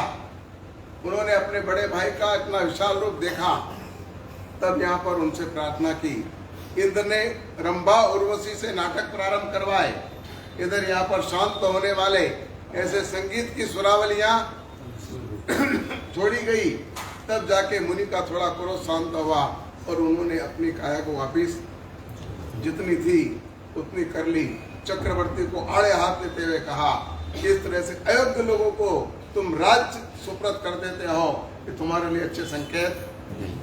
उन्होंने अपने बड़े भाई का इतना विशाल रूप देखा, तब यहाँ पर उनसे प्रार्थना की इंद्र ने रंभा उर्वशी से नाटक प्रारंभ करवाए, इधर यहाँ पर शांत होने वाले ऐसे संगीत की सुरावलियां छोड़ी गई, तब जाके मुनि का थोड़ा क्रोध शांत हुआ और उन्होंने अपनी काया को वापिस जितनी थी उतनी कर ली। चक्रवर्ती को आड़े हाथ लेते हुए कहा, इस तरह से अयोग्य लोगों को तुम राज्य सुप्रत कर देते हो, कि तुम्हारे लिए अच्छे संकेत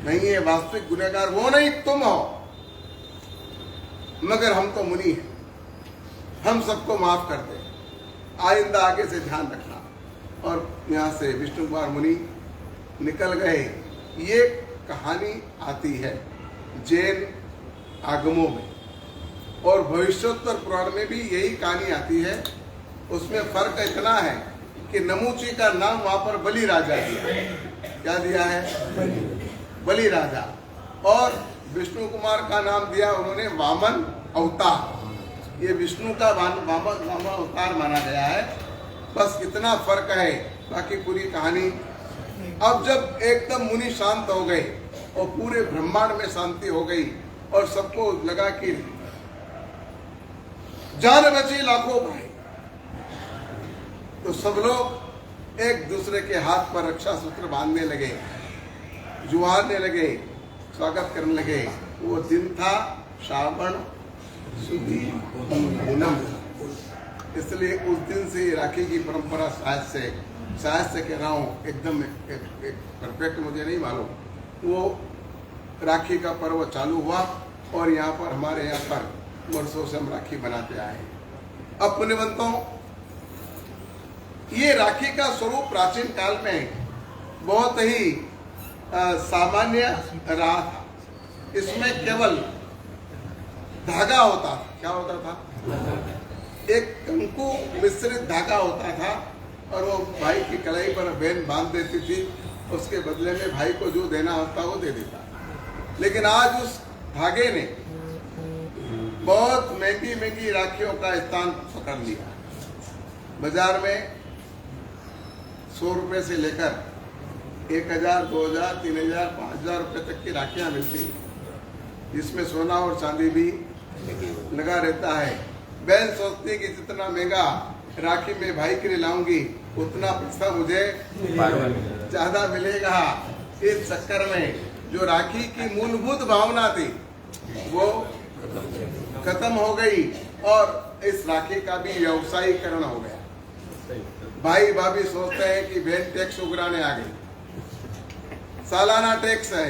नहीं है। वास्तविक गुनहगार वो नहीं तुम हो, मगर हम तो मुनि हैं, हम सबको माफ कर दे, आइंदा आगे से ध्यान रखना। और यहाँ से विष्णु कुमार मुनि निकल गए। ये कहानी आती है जैन आगमों में, और भविष्योत्तर पुराण में भी यही कहानी आती है। उसमें फर्क इतना है कि नमूची का नाम वहां पर बलि राजा दिया है। क्या दिया है? बलि राजा। और विष्णु कुमार का नाम दिया उन्होंने वामन अवतार। ये विष्णु का वामन अवतार माना गया है, बस इतना फर्क है, बाकी पूरी कहानी। अब जब एकदम मुनि शांत हो गए और पूरे ब्रह्मांड में शांति हो गई और सबको लगा कि जान बची लाखों भाई, तो सब लोग एक दूसरे के हाथ पर रक्षा सूत्र बांधने लगे, जुहारने लगे, स्वागत करने लगे। वो दिन था श्रावण शुद्धि पूनम, इसलिए उस दिन से राखी की परंपरा शायद से कह रहा हूँ, एकदम एक परफेक्ट मुझे नहीं मालूम, वो राखी का पर्व चालू हुआ। और यहाँ पर हमारे यहाँ पर वर्षों से हम राखी बनाते आए। अब पुण्यवंतों, ये राखी का स्वरूप प्राचीन काल में बहुत ही सामान्य रहा था। इसमें केवल धागा होता था। क्या होता था? एक कंकु मिश्रित धागा होता था, और वो भाई की कलाई पर बहन बांध देती थी, उसके बदले में भाई को जो देना होता वो दे देता। लेकिन आज उस धागे ने बहुत महंगी महंगी राखियों का स्थान पकड़ लिया। बाजार में 100 रुपए से लेकर 1000, 2000, 3000, 5000 रुपए तक की राखियां मिलती, जिसमें सोना और चांदी भी लगा रहता है। बहन सोचती है कि जितना महंगा राखी में भाई के लिए लाऊंगी, उतना पैसा मुझे ज्यादा मिलेगा। इस चक्कर में जो राखी की मूलभूत भावना थी वो खत्म हो गई, और इस राखी का भी व्यवसायीकरण हो गया। भाई भाभी सोचते हैं कि बहन टैक्स उगराने आ गई, सालाना टैक्स है,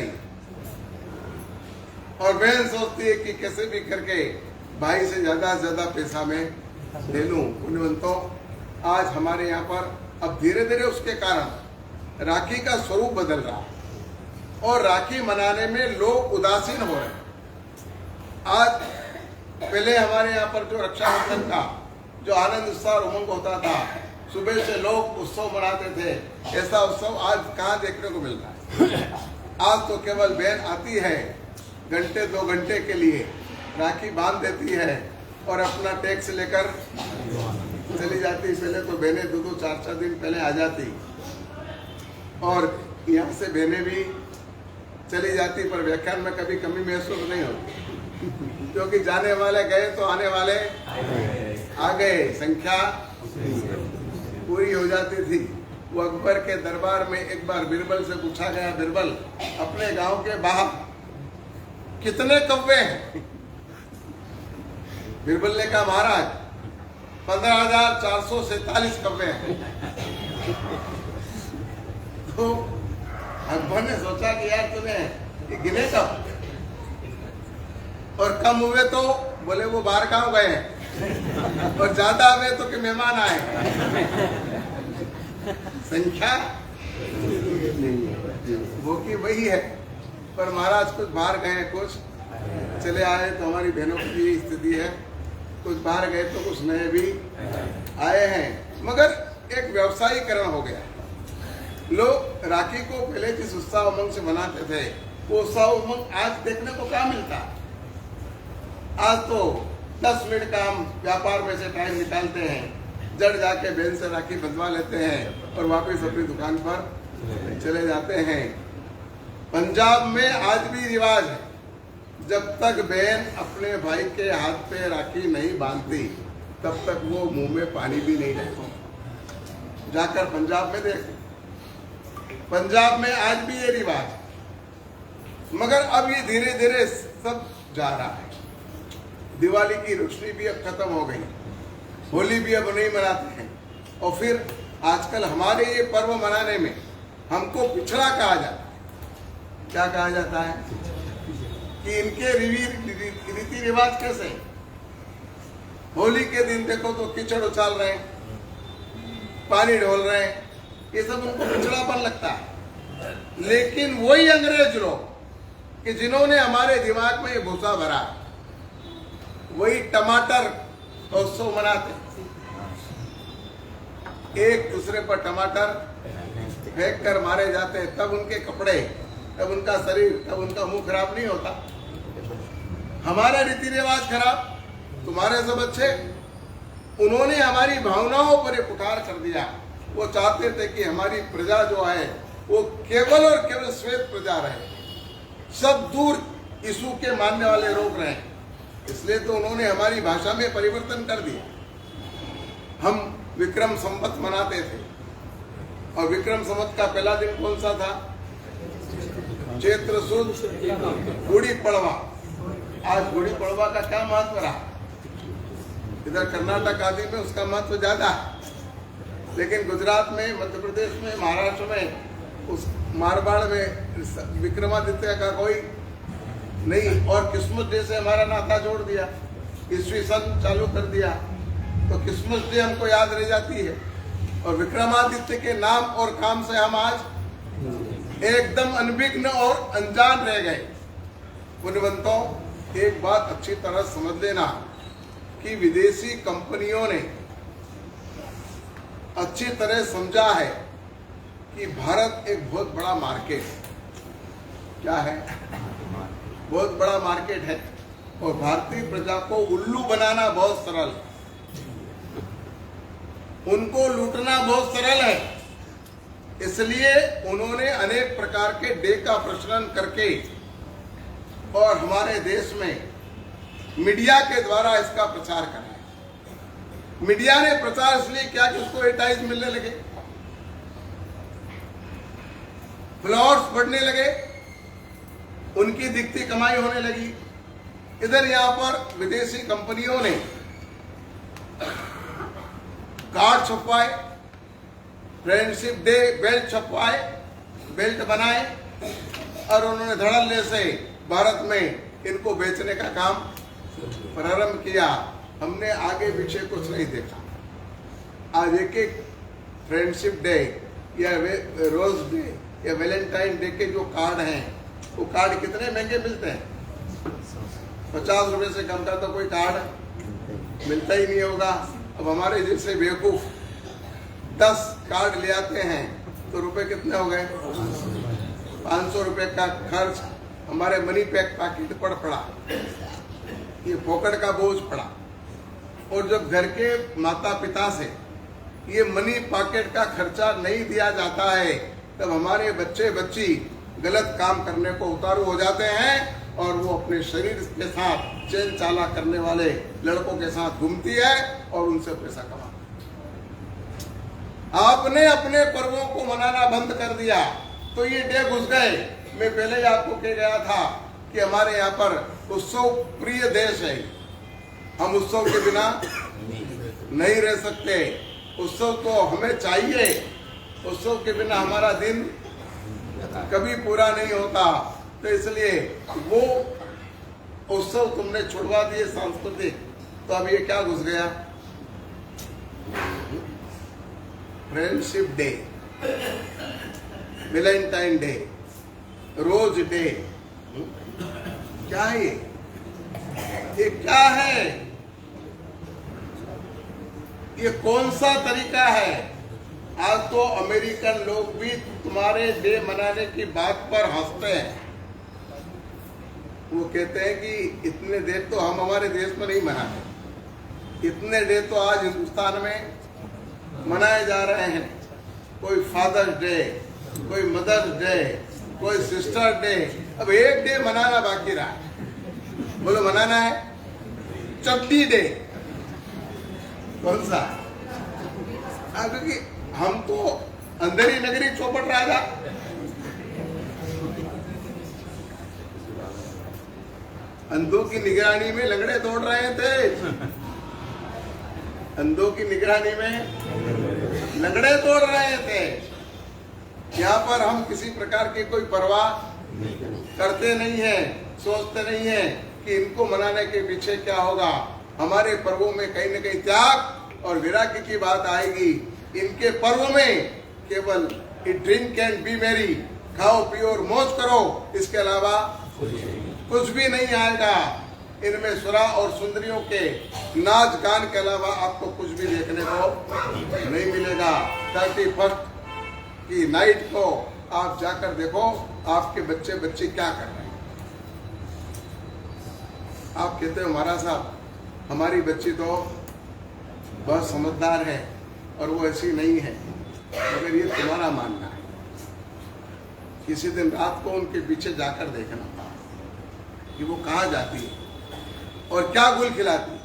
और बहन सोचती है कि कैसे भी करके भाई से ज्यादा पैसा मैं ले लूं। पुण्यवंतों, आज हमारे यहाँ पर अब धीरे धीरे उसके कारण राखी का स्वरूप बदल रहा है, और राखी मनाने में लोग उदासीन हो रहे हैं। आज पहले हमारे यहाँ पर जो रक्षाबंधन का जो आनंद उत्साह उमंग होता था, सुबह से लोग उत्सव मनाते थे, ऐसा उत्सव आज कहाँ देखने को मिल रहा है? आज तो केवल बहन आती है, घंटे 2 घंटे के लिए राखी बांध देती है और अपना टैक्स लेकर चली जाती। पहले तो बहनें 2-2, 4-4 दिन पहले आ जाती, और यहाँ से बहनें भी चली जाती, पर व्याख्यान में कभी कमी महसूस नहीं होती, क्योंकि जाने वाले गए तो आने वाले आ गए, संख्या पूरी हो जाती थी। वो अकबर के दरबार में एक बार बिरबल से पूछा गया, बिरबल अपने गांव के बाहर कितने कौवे हैं? बिरबल ने कहा, महाराज 15,447 कौवे हैं। तो अकबर ने सोचा कि यार तुम्हें गिने कब, और कम हुए तो बोले वो बाहर गांव गए हैं, और ज्यादा हुए तो कि मेहमान आए। संख्या वो की वही है, पर महाराज कुछ बाहर गए, कुछ चले आए, तो हमारी बहनों की स्थिति है, कुछ बाहर गए तो कुछ नए भी आए हैं। मगर एक व्यवसायीकरण हो गया। लोग राखी को पहले जिस उत्साह उमंग से मनाते थे, वो उत्साह उमंग आज देखने को क्या मिलता? आज तो 10 मिनट का हम व्यापार में से टाइम निकालते हैं, जड़ जाके बहन से राखी बंधवा लेते हैं और वापस अपनी दुकान पर चले जाते हैं। पंजाब में आज भी रिवाज है, जब तक बहन अपने भाई के हाथ पे राखी नहीं बांधती तब तक वो मुंह में पानी भी नहीं डालती। जाकर पंजाब में देख, पंजाब में आज भी ये रिवाज, मगर अब ये धीरे धीरे सब जा रहा है। दिवाली की रोशनी भी अब खत्म हो गई, होली भी अब नहीं मनाते हैं। और फिर आजकल हमारे ये पर्व मनाने में हमको पिछड़ा कहा जाता है। क्या कहा जाता है कि इनके रीति रिवाज कैसे। होली के दिन देखो तो कीचड़ उछाल रहे हैं, पानी ढोल रहे हैं, ये सब उनको पिछड़ापन लगता है। लेकिन वही अंग्रेज लोग कि जिन्होंने हमारे दिमाग में ये भूसा भरा, वही टमाटर उत्सव मनाते, एक दूसरे पर टमाटर फेंक कर मारे जाते, तब उनके कपड़े, तब उनका शरीर, तब उनका मुंह खराब नहीं होता। हमारा रीति रिवाज खराब, तुम्हारे सब अच्छे। उन्होंने हमारी भावनाओं पर एक उठार कर दिया। वो चाहते थे कि हमारी प्रजा जो है वो केवल और केवल श्वेत प्रजा रहे, सब दूर यीशु के मानने वाले लोग रहे। इसलिए तो उन्होंने हमारी भाषा में परिवर्तन कर दिया। हम विक्रम संवत मनाते थे, और विक्रम संवत का पहला दिन कौन सा था? चैत्र शुद्ध गुड़ी पड़वा। आज गुड़ी पड़वा का क्या महत्व रहा? इधर कर्नाटक आदि में उसका महत्व ज्यादा है, लेकिन गुजरात में, मध्य प्रदेश में, महाराष्ट्र में, उस मारवाड़ में विक्रमादित्य का कोई नहीं। और क्रिसमस डे से हमारा नाता जोड़ दिया, ईस्वी सन चालू कर दिया, तो क्रिसमस डे हमको याद रह जाती है। और विक्रमादित्य के नाम और काम से हम आज एकदम अनभिज्ञ और अनजान रह गए। पुण्यवंतों, एक बात अच्छी तरह समझ लेना कि विदेशी कंपनियों ने अच्छी तरह समझा है कि भारत एक बहुत बड़ा मार्केट है। क्या है? बहुत बड़ा मार्केट है, और भारतीय प्रजा को उल्लू बनाना बहुत सरल है, उनको लूटना बहुत सरल है। इसलिए उन्होंने अनेक प्रकार के डे का प्रचलन करके और हमारे देश में मीडिया के द्वारा इसका प्रचार करा है। मीडिया ने प्रचार इसलिए किया कि उसको एडवर्टाइज मिलने लगे, फ्लावर्स बढ़ने लगे, उनकी दिखती कमाई होने लगी। इधर यहां पर विदेशी कंपनियों ने कार्ड छपवाए, फ्रेंडशिप डे बेल्ट छपवाए, बेल्ट बनाए, और उन्होंने धड़ल्ले से भारत में इनको बेचने का काम प्रारंभ किया। हमने आगे पीछे कुछ नहीं देखा। आज एक एक फ्रेंडशिप डे या रोज डे या वैलेंटाइन डे के जो कार्ड हैं, वो कार्ड कितने महंगे मिलते हैं? 50 रुपए से कम का तो कोई कार्ड मिलता ही नहीं होगा। अब हमारे जैसे बेवकूफ 10 कार्ड ले आते हैं तो रुपए कितने हो गए? 500 रुपए का खर्च हमारे मनी पैकेट पर पड़ा, ये पॉकेट का बोझ पड़ा। और जब घर के माता पिता से ये मनी पॉकेट का खर्चा नहीं दिया जाता है, तब हमारे बच्चे बच्ची गलत काम करने को उतारू हो जाते हैं, और वो अपने शरीर के साथ चैन चाला करने वाले लड़कों के साथ घूमती है और उनसे पैसा कमाती है। आपने अपने पर्वों को मनाना बंद कर दिया तो ये डे घुस गए। मैं पहले ही आपको कह गया था कि हमारे यहाँ पर उत्सव प्रिय देश है, हम उत्सव के बिना नहीं रह सकते। उत्सव तो हमें चाहिए, उत्सव के बिना हमारा दिन कभी पूरा नहीं होता। तो इसलिए वो उत्सव तुमने छुड़वा दिए सांस्कृतिक, तो अब ये क्या घुस गया? Friendship day, Valentine day, rose day, क्या है ये क्या है? ये कौन सा तरीका है? आज तो अमेरिकन लोग भी तुम्हारे डे मनाने की बात पर हंसते हैं। वो कहते हैं कि इतने डे तो हम हमारे देश में नहीं मनाते, इतने डे तो आज हिंदुस्तान में मनाए जा रहे हैं। कोई फादर्स डे, कोई मदर्स डे, कोई सिस्टर डे, अब एक डे मनाना बाकी रहा है। बोलो मनाना है। चपटी डे कौन सा? क्योंकि हम तो अंदर ही नगरी चौपट राजा। अंधों की निगरानी में लंगड़े दौड़ रहे थे। अंधों की निगरानी में लंगड़े दौड़ रहे थे। यहाँ पर हम किसी प्रकार की कोई परवाह करते नहीं है, सोचते नहीं है कि इनको मनाने के पीछे क्या होगा। हमारे पर्वों में कहीं न कहीं त्याग और वैराग्य की बात आएगी। इनके पर्व में केवल ड्रिंक एंड बी मैरी, खाओ पियो और मौज करो, इसके अलावा कुछ भी नहीं आएगा। इनमें सुरा और सुंदरियों के नाच गान के अलावा आपको कुछ भी देखने को नहीं मिलेगा। 31 की नाइट को आप जाकर देखो आपके बच्चे बच्ची क्या कर रहे हैं। आप कहते हो महाराज साहब हमारी बच्ची तो बहुत समझदार है और वो ऐसी नहीं है, मगर ये तुम्हारा मानना है। किसी दिन रात को उनके पीछे जाकर देखना कि वो कहाँ जाती है और क्या गुल खिलाती,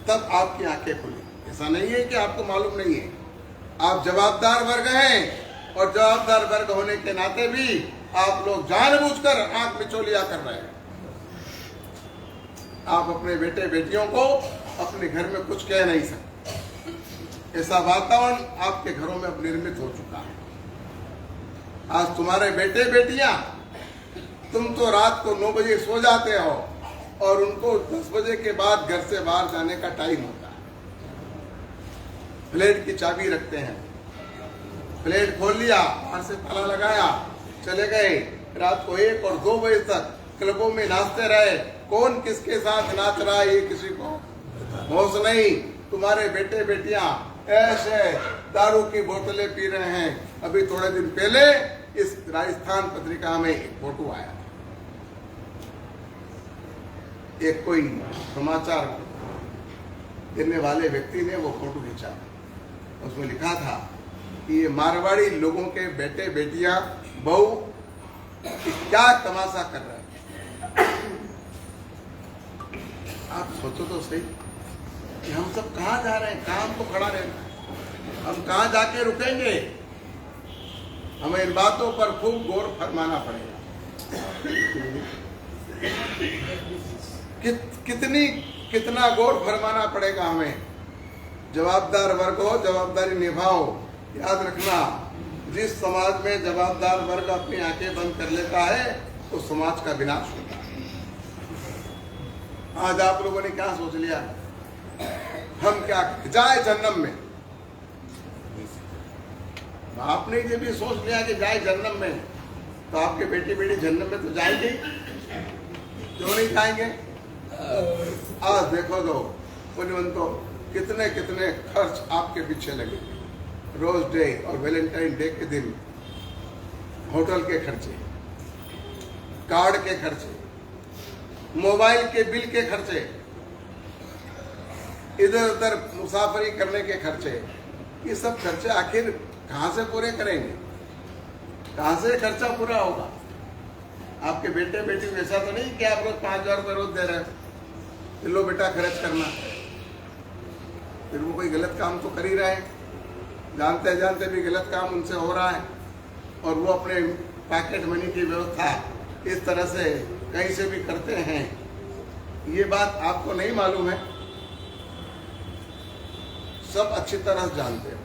तब आपकी आंखें खुली। ऐसा नहीं है कि आपको मालूम नहीं है। आप जवाबदार वर्ग हैं और जवाबदार वर्ग होने के नाते भी आप लोग जानबूझकर आंख मिचौलिया कर रहे हैं। आप अपने बेटे बेटियों को अपने घर में कुछ कह नहीं सकते। ऐसा वातावरण आपके घरों में अब निर्मित हो चुका है। आज तुम्हारे बेटे बेटियां, तुम तो रात को 9 बजे सो जाते हो और उनको 10 बजे के बाद घर से बाहर जाने का टाइम होता है। फ्लैट की चाबी रखते हैं, फ्लैट खोल लिया, बाहर से ताला लगाया, चले गए। रात को 1 और 2 बजे तक क्लबों में नाचते रहे। कौन किसके साथ नाच रहा है ये किसी को होश नहीं। तुम्हारे बेटे बेटियां ऐसे दारू की बोतलें पी रहे हैं। अभी थोड़े दिन पहले इस राजस्थान पत्रिका में एक फोटो आया, एक कोई समाचार देने वाले व्यक्ति ने वो फोटो खींचा। उसमें लिखा था कि ये मारवाड़ी लोगों के बेटे बेटियां बहू क्या तमाशा कर रहे हैं। आप सोचो तो सही कि हम सब कहाँ जा रहे हैं। काम तो खड़ा रहना है, हम कहाँ जाके रुकेंगे। हमें इन बातों पर खूब गौर फरमाना पड़ेगा। कितना गौर फरमाना पड़ेगा हमें। जवाबदार वर्ग हो, जवाबदारी निभाओ। याद रखना, जिस समाज में जवाबदार वर्ग अपनी आंखें बंद कर लेता है तो समाज का विनाश होता है। आज आप लोगों ने क्या सोच लिया, हम क्या जाए जन्नम में। आपने ये भी सोच लिया कि जाए जन्नम में, तो आपके बेटे बेटी जन्नम में तो जाएंगे, क्यों नहीं जाएंगे। आज देखो तो पुण्यवंतो कितने कितने खर्च आपके पीछे लगे। रोज डे और वैलेंटाइन डे के दिन होटल के खर्चे, कार्ड के खर्चे, मोबाइल के बिल के खर्चे, इधर उधर मुसाफरी करने के खर्चे। ये सब खर्चे आखिर कहाँ से पूरे करेंगे, कहाँ से खर्चा पूरा होगा। आपके बेटे बेटी ऐसा तो नहीं कि आप लोग 5,000 रुपये रोज दे रहे हैं, लो बेटा खर्च करना। फिर वो कोई गलत काम तो कर ही रहे हैं, जानते जानते भी गलत काम उनसे हो रहा है। और वो अपने पैकेट मनी की व्यवस्था इस तरह से कहीं से भी करते हैं। ये बात आपको नहीं मालूम है, सब अच्छी तरह जानते हो।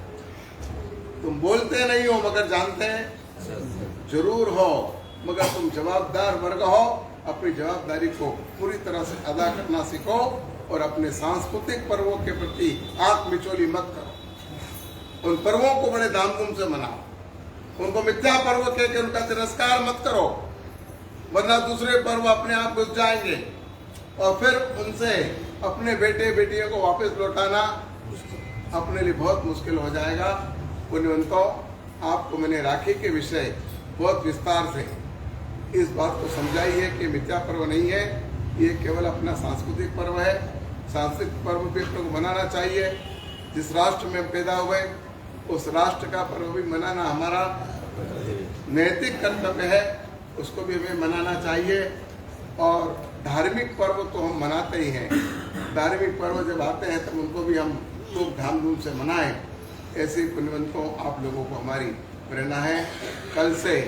तुम बोलते नहीं हो मगर जानते हैं जरूर हो। मगर तुम जवाबदार वर्ग हो, अपनी जवाबदारी को पूरी तरह से अदा करना सीखो और अपने सांस्कृतिक पर्वों के प्रति आंख मिचौली मत करो। उन पर्वों को बड़े धामधूम से मनाओ। उनको मिथ्या पर्व कह के उनका तिरस्कार मत करो, वरना दूसरे पर्व अपने आप घुस जाएंगे और फिर उनसे अपने बेटे बेटियों को वापस लौटाना अपने लिए बहुत मुश्किल हो जाएगा। पुण्यवंतों, आपको मैंने राखी के विषय बहुत विस्तार से इस बात को समझाई है कि मिथ्या पर्व नहीं है, ये केवल अपना सांस्कृतिक पर्व है। सांस्कृतिक पर्व भी अपने को मनाना चाहिए। जिस राष्ट्र में हम पैदा हुए उस राष्ट्र का पर्व भी मनाना हमारा नैतिक कर्तव्य है, उसको भी हमें मनाना चाहिए। और धार्मिक पर्व तो हम मनाते ही हैं। धार्मिक पर्व जब आते हैं तब उनको भी हम खूब धाम से मनाएं। ऐसे पुण्यवंतों आप लोगों को हमारी प्रेरणा है। कल से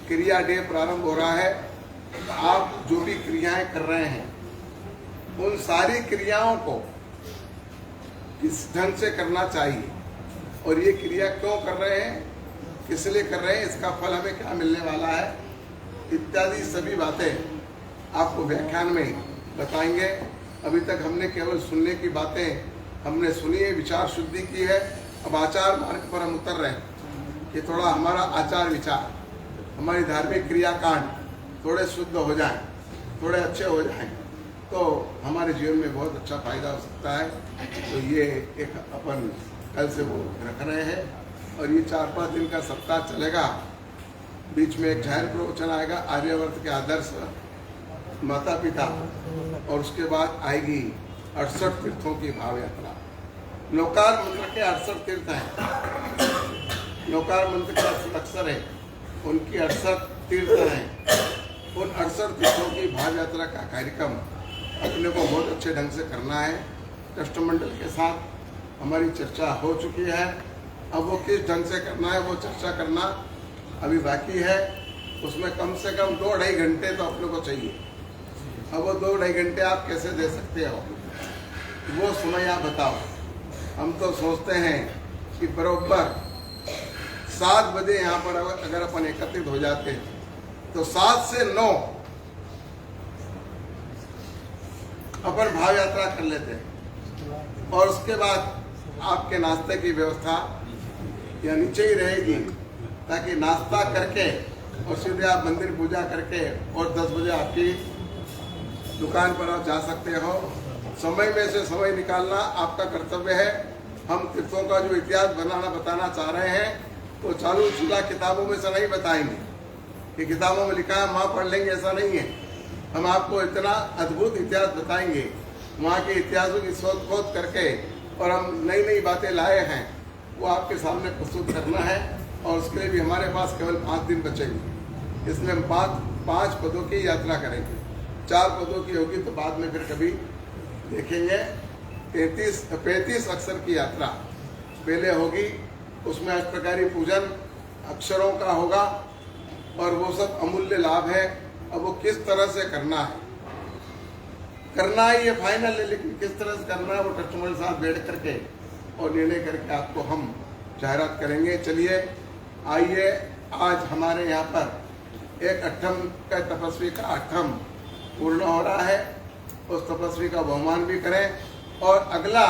क्रिया डे प्रारंभ हो रहा है। तो आप जो भी क्रियाएं कर रहे हैं उन सारी क्रियाओं को किस ढंग से करना चाहिए और ये क्रिया क्यों कर रहे हैं, किस लिए कर रहे हैं, इसका फल हमें क्या मिलने वाला है, इत्यादि सभी बातें आपको व्याख्यान में बताएंगे। अभी तक हमने केवल सुनने की बातें हमने सुनी है, विचार शुद्धि की है। अब आचार मार्ग पर हम उतर रहे हैं कि थोड़ा हमारा आचार विचार, हमारी धार्मिक क्रियाकांड थोड़े शुद्ध हो जाएं, थोड़े अच्छे हो जाएं, तो हमारे जीवन में बहुत अच्छा फायदा हो सकता है। तो ये एक अपन कल से वो रख रहे हैं और ये 4-5 दिन का सप्ताह चलेगा। बीच में एक जाहिर प्रवचन आएगा आर्यवर्त के आदर्श माता पिता, और उसके बाद आएगी 68 तीर्थों की भाव यात्रा। लोकार मंत्र के 68 तीर्थ हैं, लोकार मंत्र का अक्षर है, उनकी 68 तीर्थ हैं। उन 68 तीर्थों की भाव यात्रा का कार्यक्रम अपने को बहुत अच्छे ढंग से करना है। कष्टमंडल के साथ हमारी चर्चा हो चुकी है। अब वो किस ढंग से करना है वो चर्चा करना अभी बाकी है। उसमें कम से कम 2-2.5 घंटे तो अपने को चाहिए। अब वो 2-2.5 घंटे आप कैसे दे सकते हो, वो समय आप बताओ। हम तो सोचते हैं कि बरोबर 7 बजे यहाँ पर अगर अपन एकत्रित हो जाते तो 7 से 9 अपन भाव यात्रा कर लेते हैं और उसके बाद आपके नाश्ते की व्यवस्था या नीचे ही रहेगी, ताकि नाश्ता करके और सीधे आप मंदिर पूजा करके और 10 बजे आपकी दुकान पर आप जा सकते हो। समय में से समय निकालना आपका कर्तव्य है। हम तीर्थों का जो इतिहास बताना चाह रहे हैं वो चालू चूल्हा किताबों में से नहीं बताएंगे कि किताबों में लिखा है वहाँ पढ़ लेंगे, ऐसा नहीं है। हम आपको इतना अद्भुत इतिहास बताएंगे, वहाँ के इतिहासों की शोध खोज करके, और हम नई नई बातें लाए हैं वो आपके सामने प्रस्तुत करना है। और उसके लिए भी हमारे पास केवल 5 दिन बचेंगे। इसमें हम 5 पदों की यात्रा करेंगे। 4 पदों की होगी तो बाद में फिर कभी देखेंगे। 35 अक्षर की यात्रा पहले होगी, उसमें अष्टप्रकारी पूजन अक्षरों का होगा और वो सब अमूल्य लाभ है। अब वो किस तरह से करना है ये फाइनल है, लेकिन किस तरह से करना है वो कस्टमर के साथ बैठ करके और निर्णय करके आपको हम जाहिरात करेंगे। चलिए आइए, आज हमारे यहाँ पर एक 8म का तपस्वी का 8म पूर्ण हो रहा है। उस तपस्वी का बहुमान भी करें और अगला